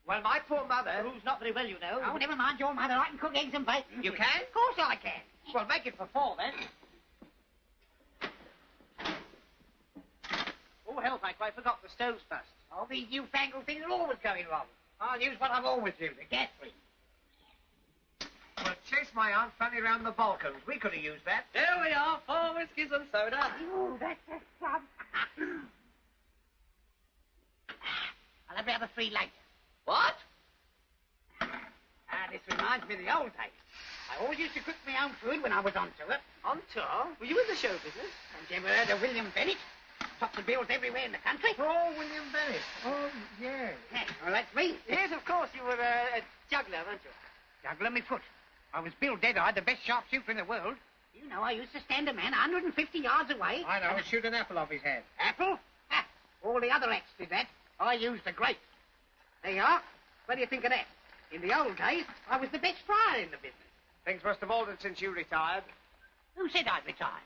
Well, my poor mother... Who's not very well, you know. Oh, never mind your mother. I can cook eggs and bacon. You can? Of course I can. Well, make it for 4, then. Oh, help, I quite forgot the stove's bust. All these newfangled things are always going wrong. I'll use what I've always used, the gas ring. Well, chase my Aunt Fanny round the Balkans. We could have used that. Here we are, 4 whiskies and soda. Oh, that's a fun. I'll have the other 3 later. What? This reminds me of the old days. I always used to cook my own food when I was on tour. On tour? Were you in the show business? Haven't you ever heard of William Bennett? Topped the bills everywhere in the country. Oh, William Bennett. Oh, yes. Well, that's me. Yes, of course. You were a juggler, weren't you? Juggler me foot. I was Bill Deadeye, the best sharpshooter in the world. You know, I used to stand a man 150 yards away. I know. Shoot an apple off his head. Apple? Ha! All the other acts did that. I used the grape. There you are. What do you think of that? In the old days, I was the best fryer in the business. Things must have altered since you retired. Who said I'd retire?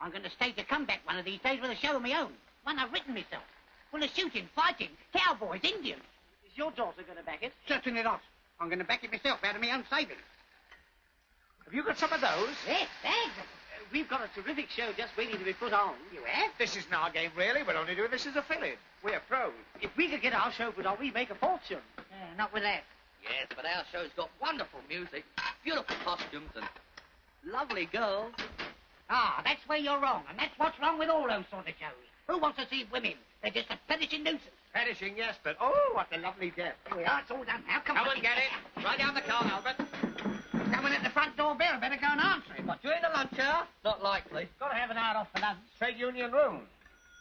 I'm going to stage a comeback one of these days with a show of my own. One I've written myself. Full of shooting, fighting, cowboys, Indians. Is your daughter going to back it? Certainly not. I'm going to back it myself out of my own savings. Have you got some of those? Yes, bags of them. We've got a terrific show just waiting to be put on. You have? This isn't our game, really. We're only doing this as a fill-in. We're pros. If we could get our show put on, we'd make a fortune. Not with that. Yes, but our show's got wonderful music, beautiful costumes, and lovely girls. Ah, that's where you're wrong, and that's what's wrong with all those sort of shows. Who wants to see women? They're just a perishing nuisance. Perishing, yes, but oh, what a lovely death. Here we are, it's all done now. Come on. Come and get it. Right down the car, Albert. Someone at the front door bell. Better go and answer it. What, during the lunch hour? Not likely. Got to have an hour off for lunch. Trade union room.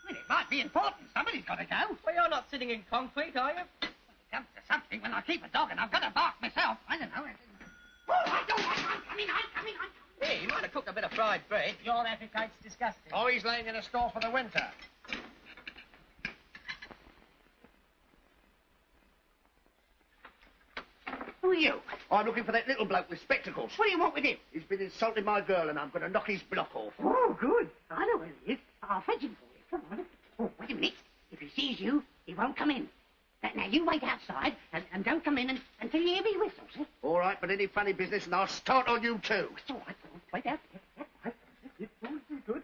Well, it might be important. Somebody's got to go. Well, you're not sitting in concrete, are you? Well, it comes to something when I keep a dog and I've got to bark myself. I don't know. Oh, I'm coming. Hey, you might have cooked a bit of fried bread. Your appetite's disgusting. Oh, he's laying in a store for the winter. Who are you? I'm looking for that little bloke with spectacles. What do you want with him? He's been insulting my girl, and I'm going to knock his block off. Oh, good. I know where he is. I'll fetch him for you. Come on. Oh, wait a minute. If he sees you, he won't come in. Now, you wait outside and don't come in until you hear me whistle, see? All right, but any funny business, and I'll start on you, too. It's all right. Wait out. That's right. This is good.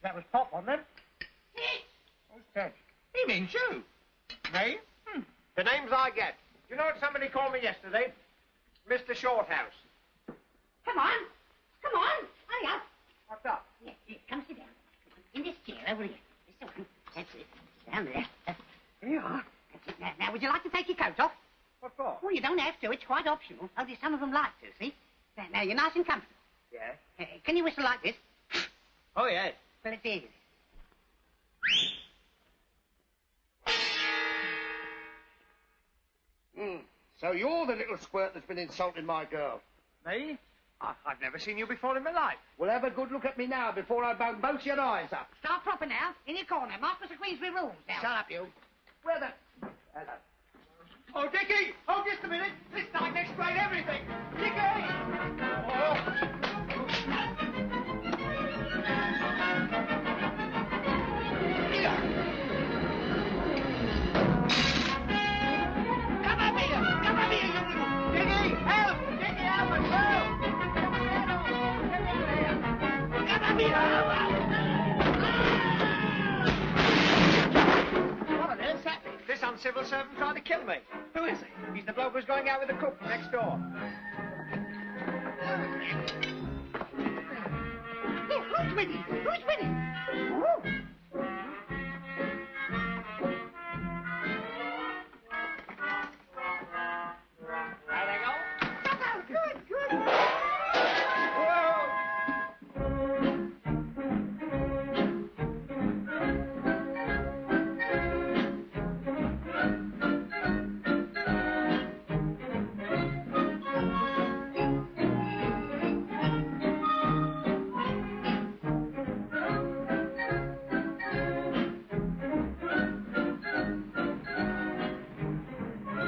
That was Pop, wasn't it? Who's Ted? He means you. Me? The names I get. You know what somebody called me yesterday? Mr. Shorthouse. Come on. stop. Yeah, come sit down. In this chair over here. This one. That's it. Down there. There you are. That's it. Now, would you like to take your coat off? What for? Oh, you don't have to. It's quite optional. Only some of them like to, see? Now, you're nice and comfortable. Yeah. Can you whistle like this? Oh, yes. Well, let's hear it. So you're the little squirt that's been insulting my girl? Me? I've never seen you before in my life. Well, have a good look at me now before I bone both your eyes up. Start proper now. In your corner. Marcus of Queensbury rules now. Shut up, you. Where the... Hello. Oh, Dickie! Oh, just a minute. This time to explain everything. Dickie! Come up here, you little... Dickie, help! Dickie, help us, help! Come up here! What on earth's happening? This uncivil servant tried to kill me. Who is he? He's the bloke who's going out with the cook from next door. Who's with him? Who's with him? Oh. There they go. Good.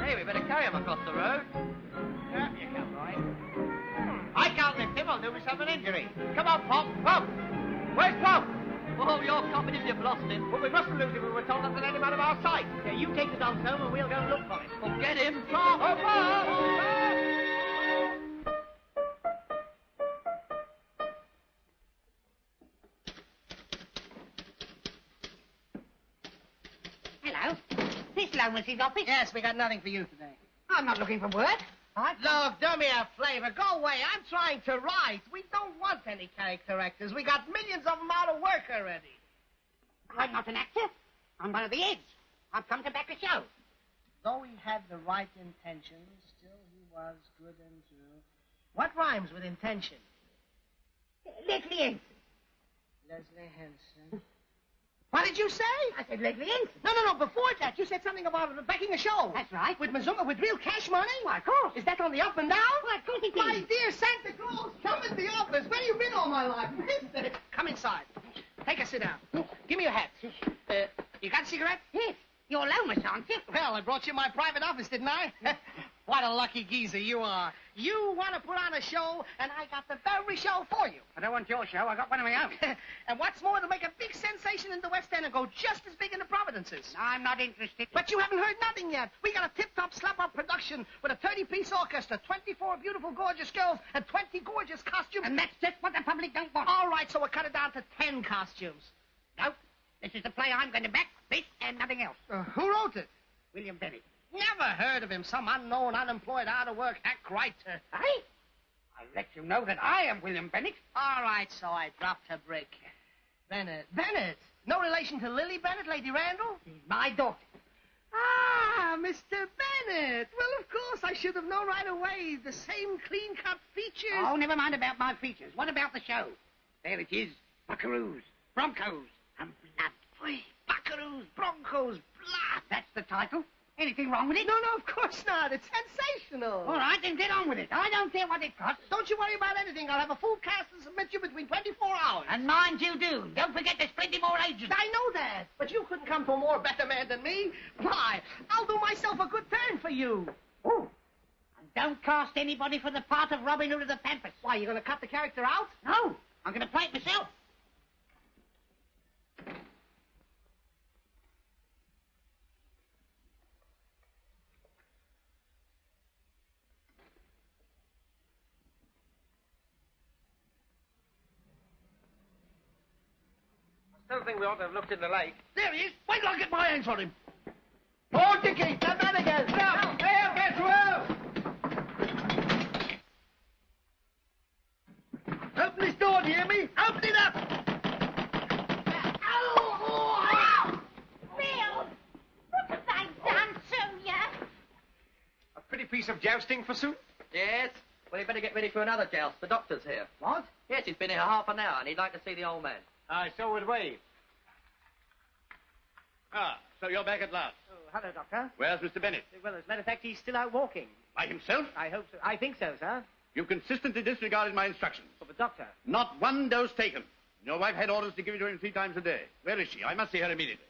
Hey, we better carry him across the road. Yeah, you can, Roy. I can't lift him. I'll do myself an injury. Come on, Pop. Pop! Where's Pop? Oh, you're copping if you've lost him. Well, we mustn't lose him. We were told not to let him out of our sight. Yeah, you take the dogs home and we'll go and look for him. Well, get him. Pop! Oh, Pop! Hello. This Lomacy's office? Yes, we got nothing for you today. I'm not looking for work. Look, do me a favor. Go away. I'm trying to write. We don't want any character actors. We got millions of them out of work already. I'm not an actor. I'm one of the heads. I've come to back a show. Though he had the right intentions, still he was good and true. What rhymes with intention? Leslie Henson. Leslie Henson. What did you say? I said Leslie Henson. No. Before that, you said something about backing a show. That's right. With Mazunga, with real cash money? Why, of course. Is that on the up and down? Why, of course it is. My dear Santa Claus, come in the office. Where you been all my life? Mister? Come inside. Take a sit down. Give me your hat. You got a cigarette? Yes. You're Lomas, aren't you? Well, I brought you my private office, didn't I? What a lucky geezer you are. You want to put on a show, and I got the very show for you. I don't want your show. I got one of my own. And what's more, to make a big sensation in the West End and go just as big in the Providences. I'm not interested. But you haven't heard nothing yet. We got a tip-top, slap-up production with a 30-piece orchestra, 24 beautiful, gorgeous girls, and 20 gorgeous costumes. And that's just what the public don't want. All right, so we'll cut it down to 10 costumes. No. This is the play I'm going to back. This and nothing else. Who wrote it? William Bennett. Never heard of him. Some unknown, unemployed, out-of-work hack writer. Hey? I'll let you know that I am William Bennett. All right, so I dropped her brick. Bennett. No relation to Lily Bennett, Lady Randall? She's my daughter. Ah, Mr. Bennett. Well, of course, I should have known right away. The same clean-cut features. Oh, never mind about my features. What about the show? There it is. Buckaroos, Broncos, and blood. Wait, Buckaroos, Broncos, blood. That's the title. Anything wrong with it? No, of course not. It's sensational. All right, then get on with it. I don't care what it costs. Don't you worry about anything. I'll have a full cast and submit you between 24 hours. And mind you do. Don't forget there's plenty more agents. I know that. But you couldn't come to a more better man than me. Why, I'll do myself a good turn for you. Oh. And don't cast anybody for the part of Robin Hood of the Pampas. Why, you going to cut the character out? No. I'm going to play it myself. I still think we ought to have looked in the lake. There he is. Wait till I get my hands on him. Oh, Dickie, the man again. Now, here, get through. Help Open this door, do you hear me? Open it up! Bill, what have they done to you? A pretty piece of jousting, forsooth? Yes? Well, you better get ready for another joust. The doctor's here. What? Yes, he's been here half an hour, and he'd like to see the old man. Aye, so would we. Ah, so you're back at last. Oh, hello, Doctor. Where's Mr. Bennett? Well, as a matter of fact, he's still out walking. By himself? I hope so. I think so, sir. You've consistently disregarded my instructions. Oh, but, Doctor... Not one dose taken. Your wife had orders to give it to him 3 times a day. Where is she? I must see her immediately.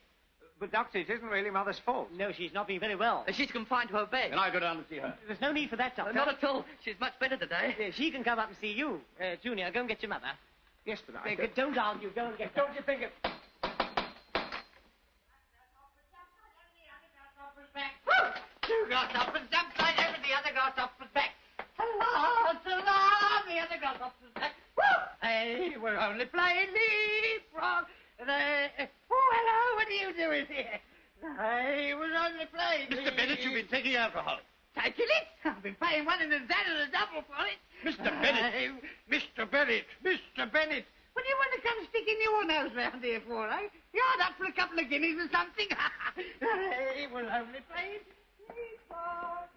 But, Doctor, it isn't really Mother's fault. No, she's not been very well. She's confined to her bed. Then I'll go down and see her. There's no need for that, Doctor. Not at all. She's much better today. She can come up and see you. Junior, go and get your mother. Yes, but I... Don't argue. Go and get her. Don't you think it... Two grasshoppers jumped right over the other grasshopper's back. Hurrah, hurrah, the other grasshopper's back. Woo! Hey, we're only playing leapfrog. Oh, hello, what are you doing here? Hey, we're only playing Mr. Bennett, you've been taking alcohol. Taking it? I've been paying one and a double for it. Mr. Bennett! Mr. Bennett! Mr. Bennett! What do you want to come sticking your nose round here for, eh? You aren't up for a couple of guineas or something? Hey, we're only playing leapfrog.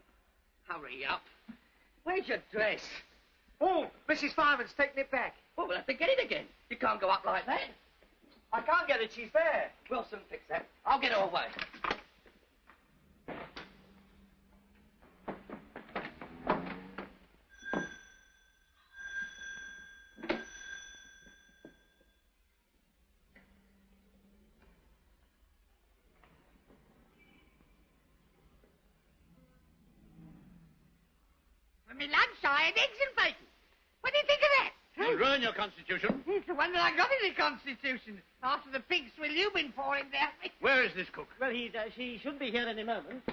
Hurry up. Where's your dress? Oh, Mrs. Fireman's taking it back. Oh, we'll have to get it again. You can't go up like that. I can't get it. She's there. We'll soon fix that. I'll get her away. For me lunch, I had eggs and bacon. What do you think of that? You'll ruin your constitution. It's the one that I got in the Constitution. After the pig swill you've been pouring down me. Where is this cook? Well, she should be here any moment.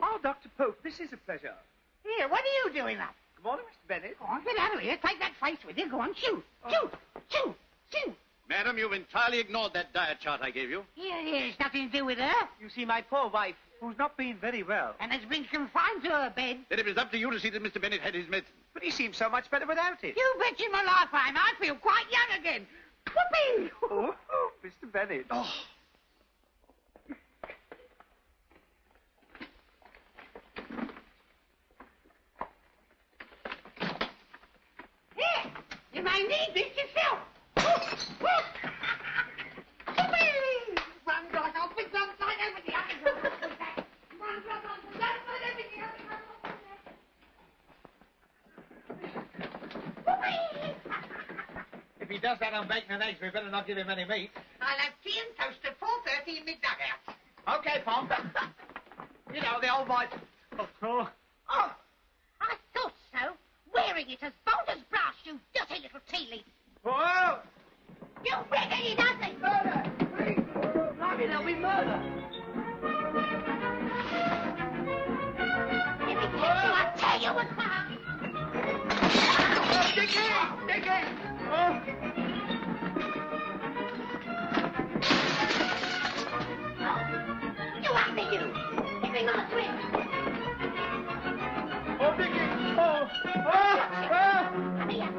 Oh, Dr. Pope, this is a pleasure. Here, what are you doing up? Good morning, Mr. Bennett. Go on, get out of here. Take that face with you. Go on, shoot. Shoot. Shoot. Shoot. Madam, you've entirely ignored that diet chart I gave you. Yeah, it's nothing to do with her. You see, my poor wife, who's not been very well. And has been confined to her bed. Then it was up to you to see that Mr. Bennett had his medicine. But he seems so much better without it. You bet you my life I feel quite young again. Whoopee! Oh, Mr. Bennett. Oh. Here, you may need this yourself. Whoopee! One glass off with one side over the other. One glass off with one side over the other. Whoopee! If he does that on bacon and eggs, we better not give him any meat. I'll have tea and toast at 4:30 in the dugout. Okay, Pom. You know, the old wife. Oh, Oh, I thought so. Wearing it as bold as brass, you dirty little tea leaf. Whoa! You riggedy nothing. Murder! Blimey, there'll be murder. If he kills you, I'll tear you apart. Dickie! Dickie! You want me, you. Give me my drink. Oh, Dickie! Oh! Oh! Oh! Come here.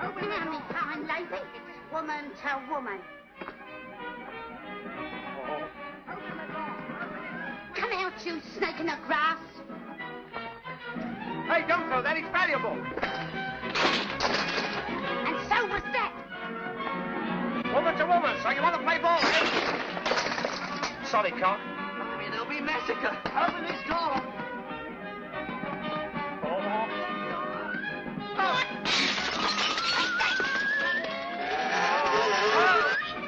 Open now, me kind lady. It's woman to woman. Come out, you snake in the grass. Hey, don't throw that. It's valuable. And so was that. Woman to woman, so you want to play ball, eh? Sorry, cock. There'll be massacre. Open this door.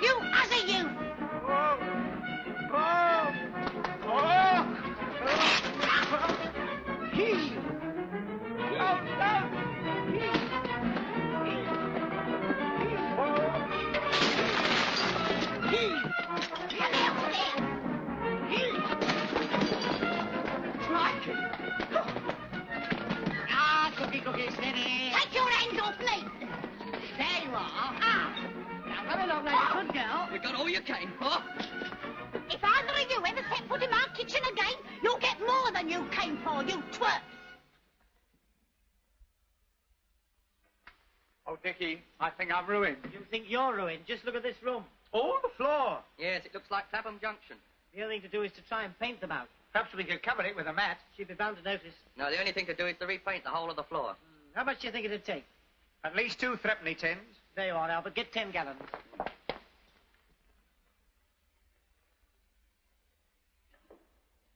You ugly you! Ah, cookie, steady. Take your hands off me! There you are. Ah! Now run along like a good girl. You got all you came for. If either of you ever set foot in my kitchen again, you'll get you twat! Oh, Dickie, I think I'm ruined. You think you're ruined? Just look at this room. All the floor. Yes, it looks like Clapham Junction. The only thing to do is to try and paint them out. Perhaps we could cover it with a mat. She'd be bound to notice. No, the only thing to do is to repaint the whole of the floor. How much do you think it'd take? At least 2 threepenny tins. There you are, Albert. Get 10 gallons.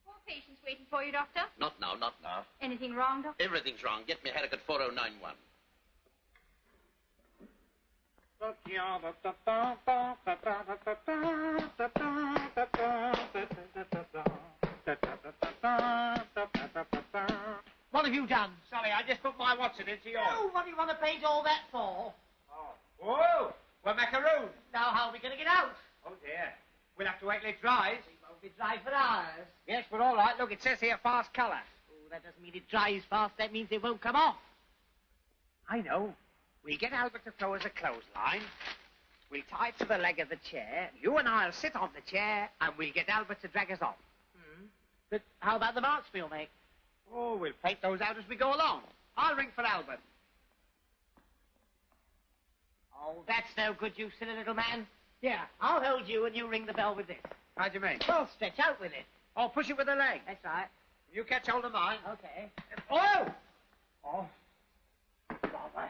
More patients waiting for you, Doctor. Not now, not now. Anything wrong, Doctor? Everything's wrong. Get me Harrogate 4091. What have you done? Sally, I just put my Watson into yours. Oh, what do you want to paint all that for? Oh. Whoa! We're macaroons. Now, how are we going to get out? Oh, dear. We'll have to wait till it dries. It won't be dry for hours. Yes, but all right. Look, it says here fast colour. Oh, that doesn't mean it dries fast. That means it won't come off. I know. We'll get Albert to throw us a clothesline. We'll tie it to the leg of the chair. You and I'll sit on the chair, and we'll get Albert to drag us off. But how about the marks we'll make? Oh, we'll paint those out as we go along. I'll ring for Albert. Oh, that's no good, you silly little man. Here, I'll hold you and you ring the bell with this. How do you mean? Well, stretch out with it. Oh, push it with the leg. That's right. You catch hold of mine. Okay. Oh! Oh. Bother.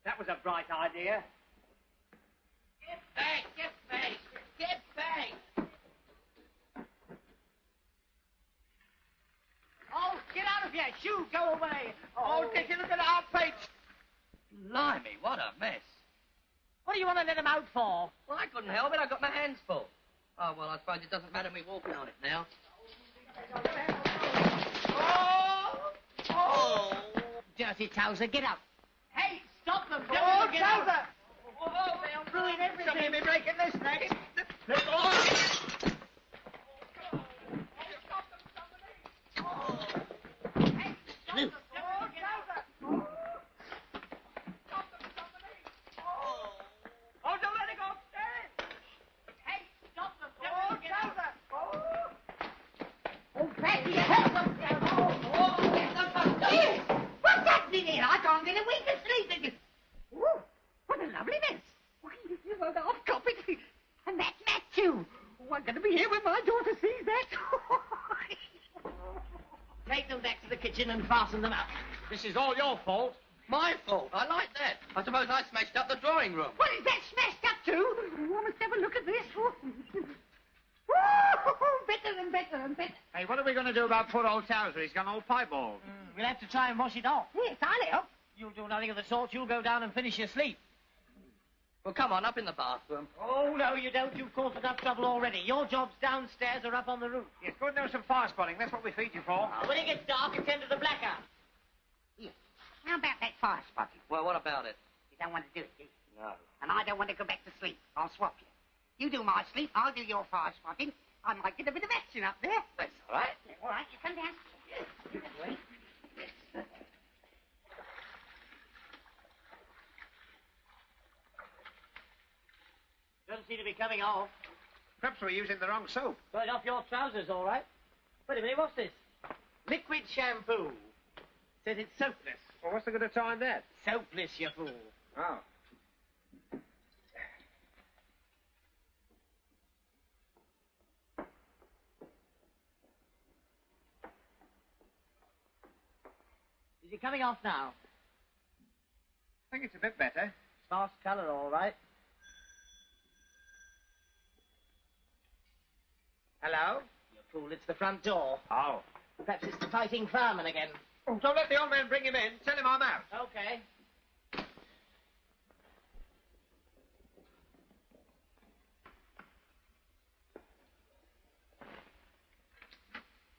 That was a bright idea. Get back, get back, get back. Oh, get out of here. Shoo, go away. Oh, Dickie, look at our paint. Blimey, what a mess. What do you want to let him out for? Well, I couldn't help it. I got my hands full. Oh, well, I suppose it doesn't matter me walking on it now. Oh! Dirty Towser, get up. Hey, stop them. Don't Oh, get out. Towser! Oh, they'll ruin everything. Somebody be breaking this next. Hey, Oh, don't let it go upstairs. hey, stop them. Oh, Don't get out. Towser. Oh, Betty, help us down. What's happening here? I can't get a wink of sleep. Ooh, what a lovely mess. Why, you were off carpet. And that mat, too. Oh, I'm going to be here when my daughter sees that. Take them back to the kitchen and fasten them up. This is all your fault. My fault. I like that. I suppose I smashed up the drawing room. What is that smashed up to? Oh, I must have a look at this. Better and better and better. Hey, what are we going to do about poor old Towser? He's gone all piebald. We'll have to try and wash it off. Yes, I'll help. You'll do nothing of the sort. You'll go down and finish your sleep. Well, come on, up in the bathroom. Oh, no, you don't. You've caused enough trouble already. Your job's downstairs or up on the roof. Yes, go and do some fire spotting. That's what we feed you for. When it gets dark, attend to the blackout. Yes. How about that fire spotting? Well, what about it? You don't want to do it, do you? No. And I don't want to go back to sleep. I'll swap you. You do my sleep, I'll do your fire spotting. I might get a bit of action up there. That's all right. Yeah, all right, you come down. This way. Yes. Doesn't seem to be coming off. Perhaps we're using the wrong soap. Burn off your trousers, all right. Wait a minute, what's this? Liquid shampoo. Says it's soapless. Well, what's the good of trying that? Soapless, you fool. Oh. Is it coming off now? I think it's a bit better. Fast colour, all right. Hello? You fool, it's the front door. Oh. Perhaps it's the fighting fireman again. Oh, don't let the old man bring him in. Tell him I'm out. Okay.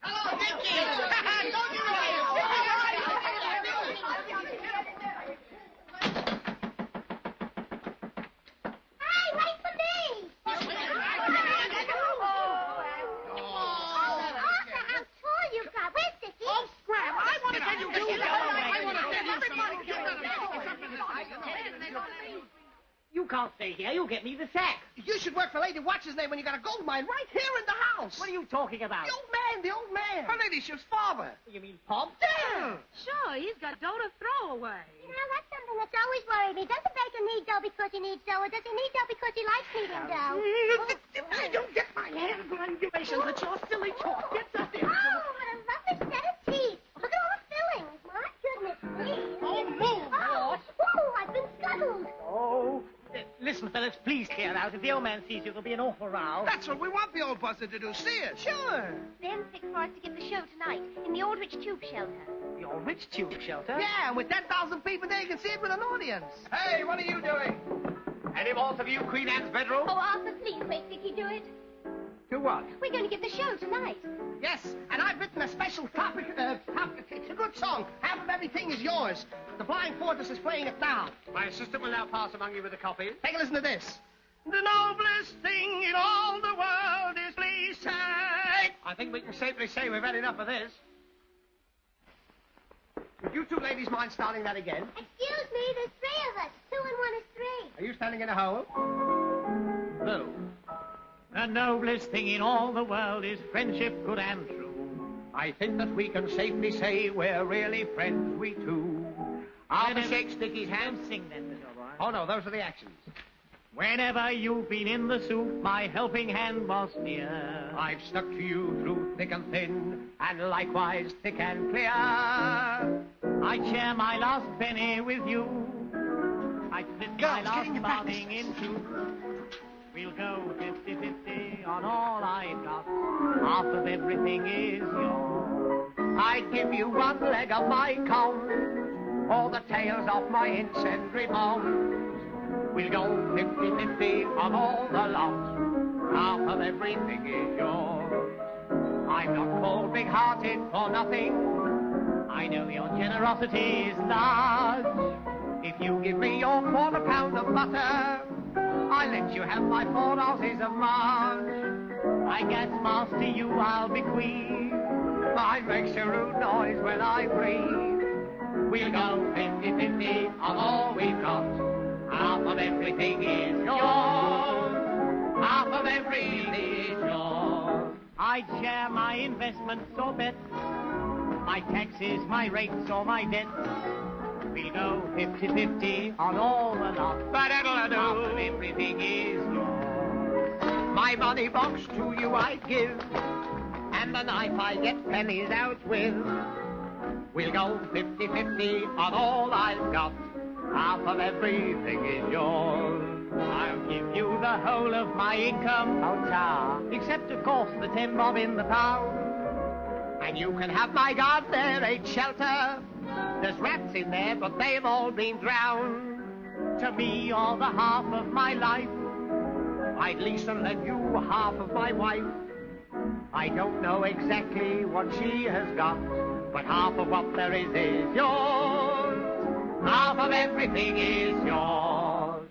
Hello, Dickie! Don't you Hey, wait for me! Arthur, how tall you got. Where's Dickie? Oh, Scram, I want to tell you. I want to tell you Everybody something. get out of here. You can't stay here. You'll get me the sack. You should work for Lady What's-His-Name when you got a gold mine right here in the house. What are you talking about? The old man. Her ladyship's father. You mean Pop? Yeah. Sure, he's got dough to throw away. You know, that's something that's always worried me. Does the baker need dough because he needs dough, or does he need dough because he likes eating dough? I don't get my hands on you. With your silly talk. Get up there. Oh, what a lovely set of teeth. Look at all the fillings. My goodness me. Oh, move, Lord. Oh, I've been scuttled. Oh. Listen, fellas, please clear out. If the old man sees you, there'll be an awful row. That's what we want the old buzzard to do. See it. Sure. Ben fixed for us to give the show tonight in the Old Rich Tube Shelter. The old rich tube shelter? Yeah, and with 10,000 people there, you can see it with an audience. Hey, what are you doing? Any more of you Queen Anne's bedroom? Oh, Arthur, please make Dickie do it. Do what? We're going to give the show tonight. Yes, and I've written a special topic. It's a good song. Half of everything is yours. The Flying Fortress is playing it now. My assistant will now pass among you with a copy. Take a listen to this. The noblest thing in all the world is Lisa. I think we can safely say we've had enough of this. Would you two ladies mind starting that again? Excuse me, there's 3 of us. 2 and 1 is 3. Are you standing in a hole? No. The noblest thing in all the world is friendship good and true. I think that we can safely say we're really friends, we two. Arthur shakes Dickie's hand. Sing then, little boy. Oh, no, those are the actions. Whenever you've been in the soup, my helping hand was near. I've stuck to you through thick and thin, and likewise thick and clear. I'd share my last penny with you. I'd split my last farthing in two. We'll go 50-50 on all I've got. Half of everything is yours. I'd give you one leg of my comb, or the tails of my incendiary bombs. We'll go 50-50 on all the lot. Half of everything is yours. I'm not cold, big-hearted for nothing. I know your generosity is large. If you give me your £1/4 of butter, I'll let you have my 4 ounces of marge. I guess, master, you I'll bequeath. Mine makes a rude noise when I breathe. We'll go 50-50 on all we've got. Half of everything is yours. Half of everything is yours. I'd share my investments or bets, my taxes, my rates, or my debts. We'll go 50-50 on all the lot. But it'll do. Half of everything is yours. My money box to you I'd give, and the knife I get pennies out with. We'll go 50-50 on all I've got. Half of everything is yours. I'll give you the whole of my income, oh ta, except of course the 10 bob in the pound. And you can have my guard, there ain't shelter. There's rats in there, but they've all been drowned. To me, you're the half of my life. I'd lease and lend you half of my wife. I don't know exactly what she has got, but half of what there is yours. Half of everything is yours.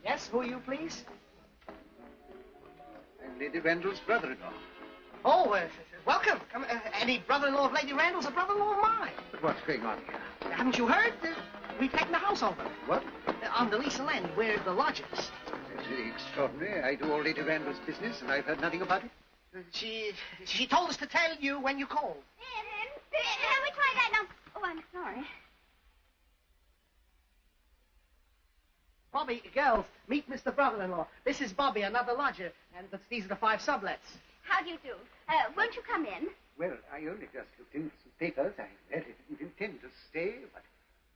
Yes, who are you, please? I'm Lady Randall's brother-in-law. Oh, welcome. Come, any brother-in-law of Lady Randall's a brother-in-law of mine. But what's going on here? Haven't you heard? We've taken the house over. What? On the lease of land. We're the lodgers. That's very extraordinary. I do all Lady Randall's business, and I've heard nothing about it. She told us to tell you when you called. Can we try that now? Oh, I'm sorry. Bobby, girls, meet Mr. Brother-in-law. This is Bobby, another lodger, and these are the 5 sublets. How do you do? Won't you come in? Well, I only just looked into some papers. I really didn't intend to stay, but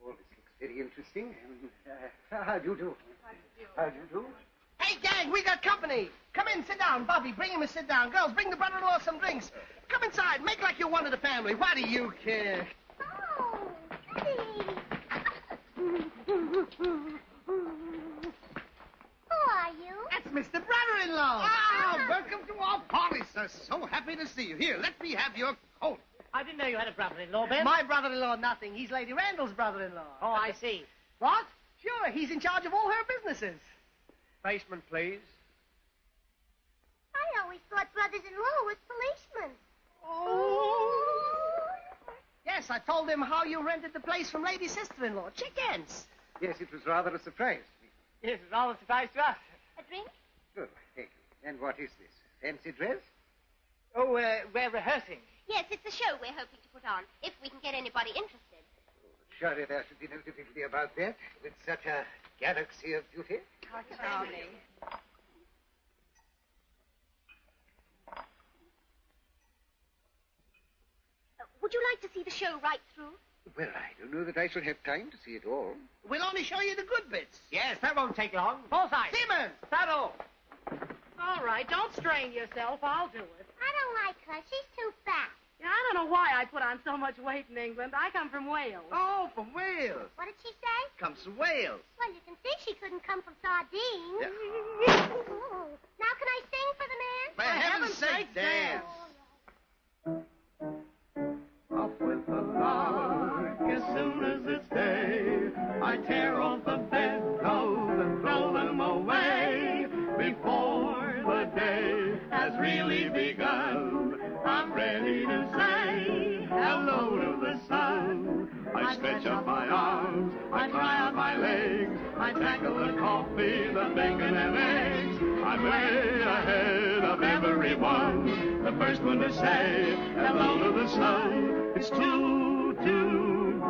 all this looks very interesting. And, how do you do? How do you do? Hey, gang, we got company. Come in, sit down. Bobby, bring him a sit down. Girls, bring the brother-in-law some drinks. Come inside. Make like you're one of the family. Why do you care? Oh, Oh, goody. Who are you? That's Mr. Brother-in-law. Ah, welcome to our party, sir. So happy to see you. Here, let me have your coat. I didn't know you had a brother-in-law, Ben. My brother-in-law, nothing. He's Lady Randall's brother-in-law. Oh, I see. What? Sure, he's in charge of all her businesses. Basement, please. I always thought brothers-in-law was policemen. Oh. Yes, I told him how you rented the place from Lady Sister-in-law. Chickens. Yes, it was rather a surprise to me. Yes, it's rather a surprise to us. A drink? Good, thank you. And what is this? Fancy dress? Oh, we're rehearsing. Yes, it's a show we're hoping to put on, if we can get anybody interested. Surely there should be no difficulty about that, with such a galaxy of beauty. How charming. Would you like to see the show right through? Well, I don't know that I shall have time to see it all. We'll only show you the good bits. Yes, that won't take long. Full size. Seaman! Saddle. All right, don't strain yourself. I'll do it. I don't like her. She's too fat. Yeah, I don't know why I put on so much weight in England. I come from Wales. Oh, from Wales. What did she say? Comes from Wales. Well, you can see she couldn't come from sardines. Yeah. Oh. Now can I sing for the man? For heaven's sake, dance. Off with the lark as soon as it's day. I tear off the bedclothes and throw them away before the day has really begun. I'm ready to say hello to the sun. I stretch up my arms, I try out my legs, I tackle the coffee, the bacon and eggs. I'm way ahead of everyone, the first one to say hello to the sun. It's too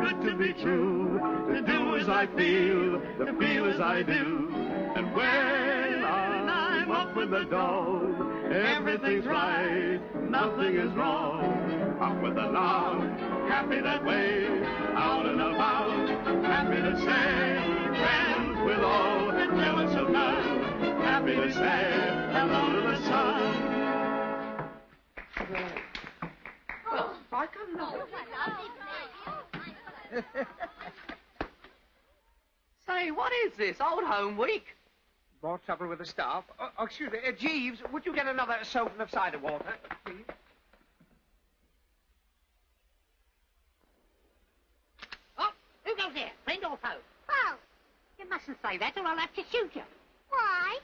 good to be true, to do as I feel, to feel as I do. And when I'm up with the dog, everything's right, nothing is wrong. Up with the lark, happy that way, out and about, happy to say, friends with all, jealous of none, happy to say hello to the sun. I couldn't know. Say, what is this? Old Home Week? More trouble with the staff. Oh, excuse me. Jeeves, would you get another soda of cider water, please? Oh, who goes there? Friend or foe? Foe. You mustn't say that or I'll have to shoot you. Why?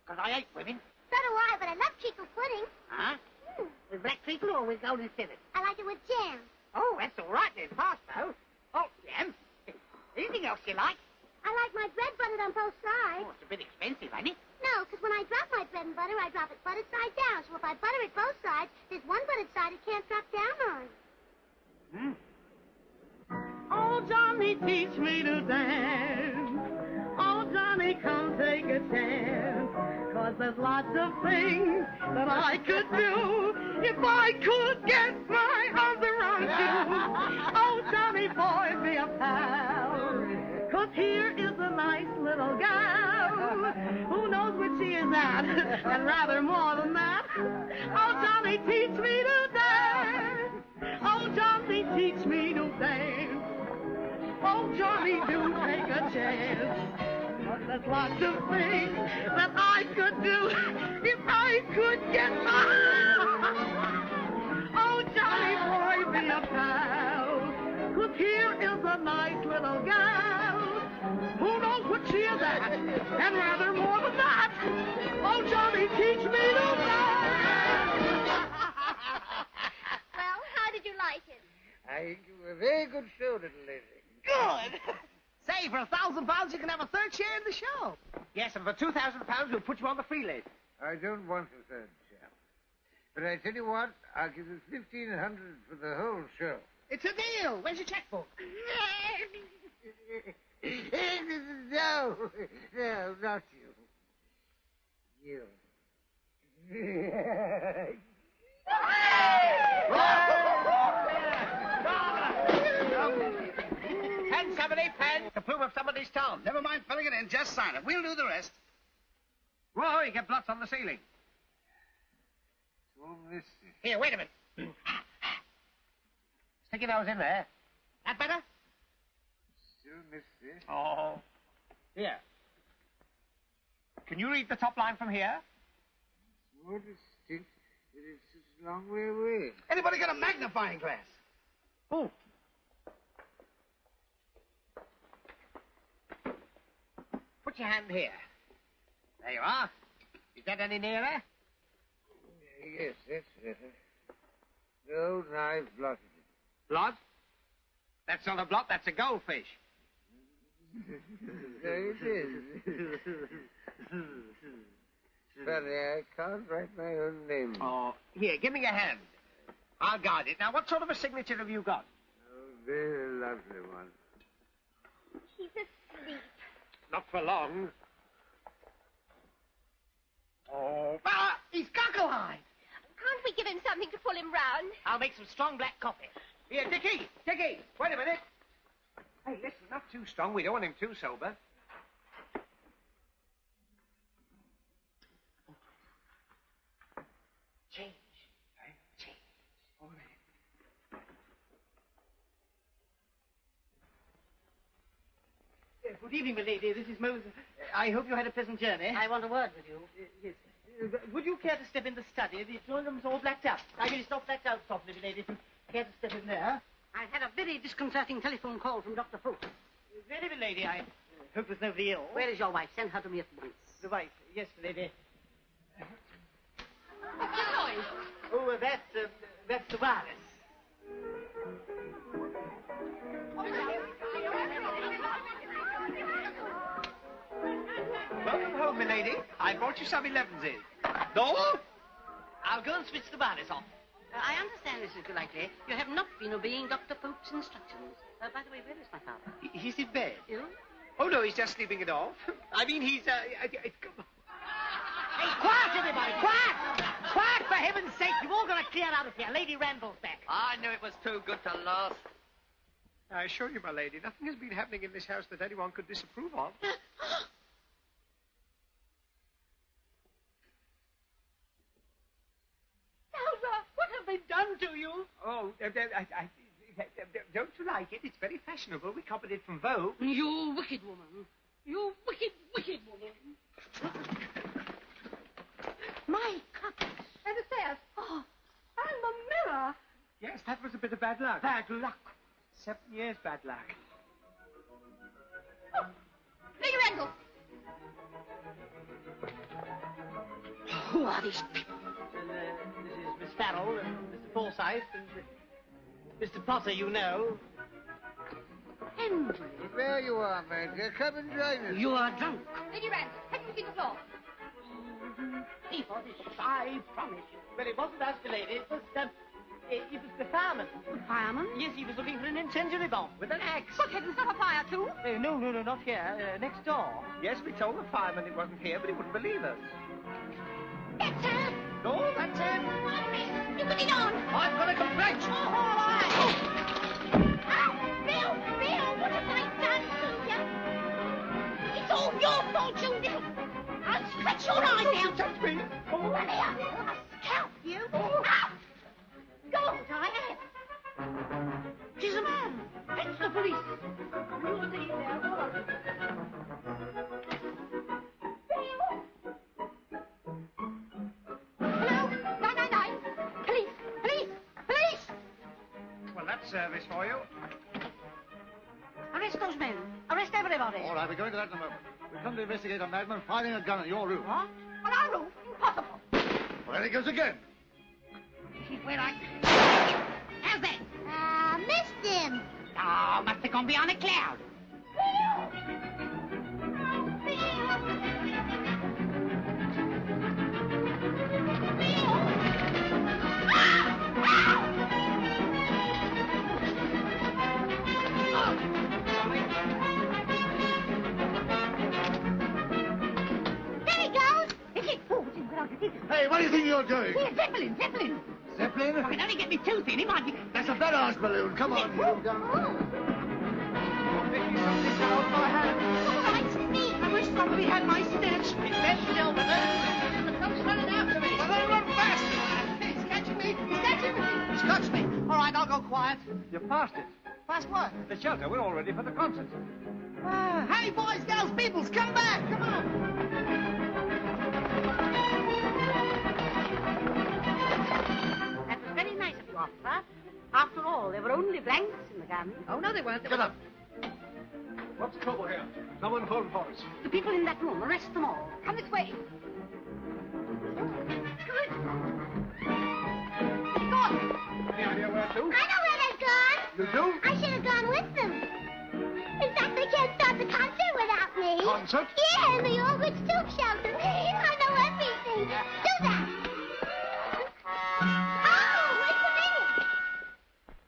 Because I hate women. So do I, but I love treacle pudding. Huh? With black treacle or with golden fillet? I like it with jam. Oh, that's all right then, fast though. Oh, jam. Anything else you like? I like my bread buttered on both sides. Oh, it's a bit expensive, ain't it? No, because when I drop my bread and butter, I drop it buttered side down. So if I butter it both sides, there's one buttered side it can't drop down on. Oh, Johnny, teach me to dance. Oh, Johnny, come take a chance. 'Cause there's lots of things that I could do if I could get my arms around you. Oh, Johnny, boy, be a pal. 'Cause here is a nice little gal who knows what she is at, and rather more than that. Oh, Johnny, teach me to dance. Oh, Johnny, teach me to dance. Oh, Johnny, do take a chance. But there's lots of things that I could do if I could get my... Oh, Johnny, boy, be a pal. 'Cause here is a nice little gal who knows what she is at, and rather more than that. Oh, Johnny, teach me to dance. Well, how did you like it? I think you were a very good show, little lady. Good. Say, for £1,000 you can have a third share in the show. Yes, and for £2,000 we'll put you on the free list. I don't want a third share. But I tell you what, I'll give you 1,500 for the whole show. It's a deal. Where's your checkbook? No, no, not you. You. 1070 pence to prove of somebody's tongue. Never mind filling it in. Just sign it. We'll do the rest. Whoa, you get blots on the ceiling. All this. Here, wait a minute. Stick your nose in there. That better? Still misty. Oh. Here. Can you read the top line from here? More distinct, but it's such a long way away. Anybody got a magnifying glass? Oh. Put your hand here. There you are. Is that any nearer? Yes, that's better. No, now I've blotted it. Blot? That's not a blot, that's a goldfish. There it is. Funny, I can't write my own name. Oh, here, give me your hand. I'll guard it. Now, what sort of a signature have you got? A very lovely one. He's asleep. Not for long. Oh, he's cockle-eyed. Can't we give him something to pull him round? I'll make some strong black coffee. Here, Dickie, wait a minute. Hey, listen, not too strong. We don't want him too sober. Change. Change. All right. Good evening, my lady. This is Moses. I hope you had a pleasant journey. I want a word with you. Yes. Would you care to step in the study? The drawing room's all blacked up. I mean, it's not blacked out properly, my lady. If you care to step in there. I've had a very disconcerting telephone call from Dr. Fuchs. Very, my lady. I hope there's nobody ill. Where is your wife? Send her to me at once. The wife? Yes, my lady. What's the noise? Oh, that's the wireless. Welcome home, my lady. I brought you some 11s in. No? I'll go and switch the wireless off. I understand, Mrs. Golightly. You have not been obeying Dr. Fuchs' instructions. By the way, where is my father? He's in bed. You? Oh, no, he's just sleeping it off. I mean, he's, Hey, quiet, everybody! Quiet! Quiet, for heaven's sake! You've all got to clear out of here. Lady Randall's back. I knew it was too good to last. I assure you, my lady, nothing has been happening in this house that anyone could disapprove of. Elsa, what have they done to you? Oh, don't you like it? It's very fashionable. We copied it from Vogue. You wicked woman. You wicked, wicked woman. My cup. And the stairs. Oh, and the mirror. Yes, that was a bit of bad luck. Bad luck. 7 years bad luck. Oh, Lady Randall. Who are these people? This is Miss Farrell and Mr. Forsyth and Mr. Potter, you know. Henry. There you are, Major. Come and join us. You are drunk. Lady Randall, have you seen the floor? Pay for this. I promise you. Well, it wasn't us, lady. It was the fireman. The fireman? Yes, he was looking for an incendiary bomb with an axe. Good heavens, not a fire, too? No, not here. Next door. Yes, we told the fireman it wasn't here, but he wouldn't believe us. That's her. No, that's him. You put it on. I've got a complaint. Oh, all right. Oh, Bill, what have I done to you? It's all your fault, you little... I'll stretch your eyes out. Touch me. Come here. I'll scalp you. Ah! Go, Diane. She's a man. It's the police. You'll see there. Go on. Hello? 999. Police. Well, that's service for you. Arrest those men. Arrest everybody. All right, we're going to that in a moment. We've come to investigate a madman firing a gun on your roof. What? On our roof? Impossible. Well, there he goes again. She's where I... How's that? Missed him. Oh, must have gone beyond a cloud. Hey, what do you think you're doing? Here, Zeppelin. Zeppelin? I can only get me tooth in him. That's a badass balloon. Come on, you down there. All right, Steve. I wish somebody had my snatch. Stand still, but the folks running after me. Well, they run fast. He's catching me. All right, I'll go quiet. You're past it. Past what? The shelter. We're all ready for the concert. Hey, boys, girls, peoples, come back! Come on! That was very nice of you, officer. After all, there were only blankets in the gun. Oh, no, they weren't. Get up. What's the trouble here? Someone phone for us. The people in that room, arrest them all. Come this way. Good. Gone. Any idea where to? I know where they've gone. You do? I should have gone with them. In fact, they can't start the concert without me. Concert? Yeah, in the Orwood Stoop Shelter. I know everything. Do that. Oh, wait a minute.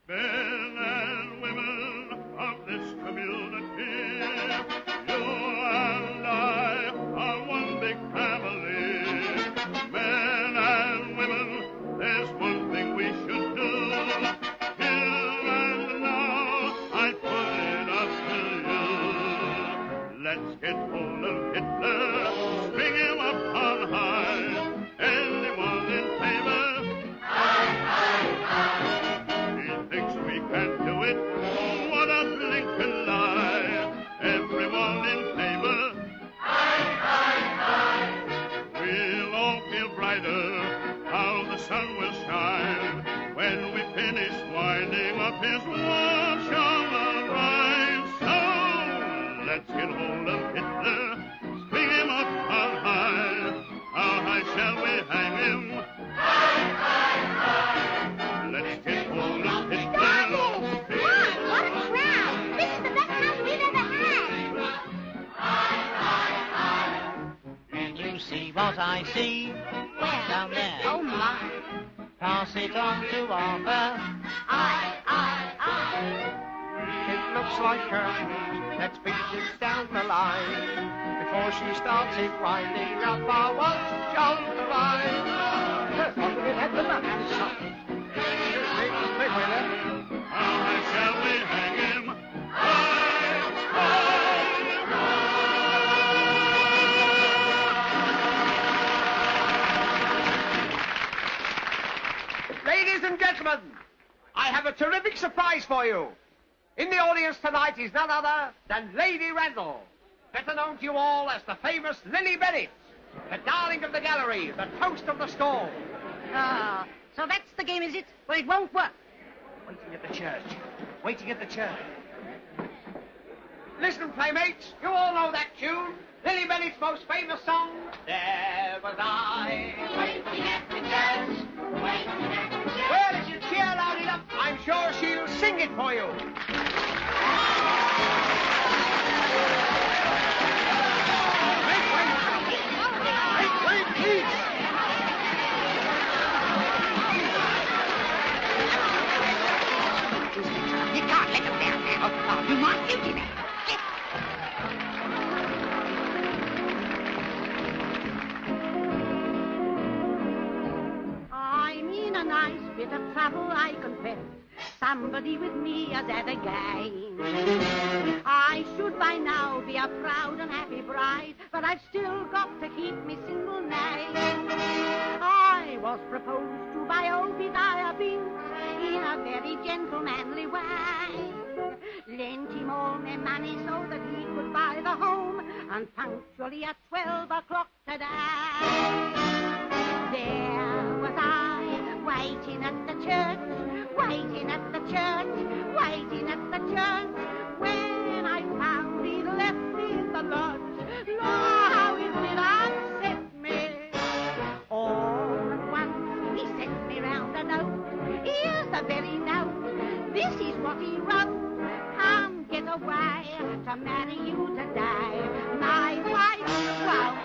Men and women of this community, you and I are one big family. Men and women, there's one thing we should do. Here and now, I put it up to you. Let's get hold of Hitler, string him up on high. Anyone in favor? He thinks we can't do it. What a blinking lie. Everyone in favor. We'll all feel brighter. How the sun will shine when we finish winding up his watch on the right. So let's get hold of Hitler. String him up on high. How high shall we hang him? Let's get hold of Hitler. Stop it! Look, what a crowd. This is the best house we've ever had. Can you see what I see? Where? Down there. Oh, my. Pass it on to Arthur. It looks like her. Let's beat it down the line. Before she starts it winding up our watch on the right. How high shall we hang him? Ladies and gentlemen, I have a terrific surprise for you. In the audience tonight is none other than Lady Randall, better known to you all as the famous Lily Bennett, the darling of the gallery, the toast of the stall. Ah, so that's the game, is it? Well, it won't work. Waiting at the church. Waiting at the church. Listen, playmates, you all know that tune. Lily Bennett's most famous song. There was I, waiting at the church, waiting at the church. Well, if you cheer loud enough, I'm sure she'll sing it for you. Wait, please. You can't let them down now. Oh, you might duty there. I'm in a nice bit of trouble, I confess. Somebody with me is at a game. I should by now be a proud and happy bride, but I've still got to keep me single name. I was proposed to by Obadiah Binks in a very gentlemanly way. Lent him all my money so that he could buy the home, and punctually at 12 o'clock today, there was I, waiting at the church, waiting at the church, waiting at the church, when I found he left in the lodge. Lord, how it did upset me. All at once he sent me round a note. Here's the very note. This is what he wrote. Come get away to marry you today. My wife won't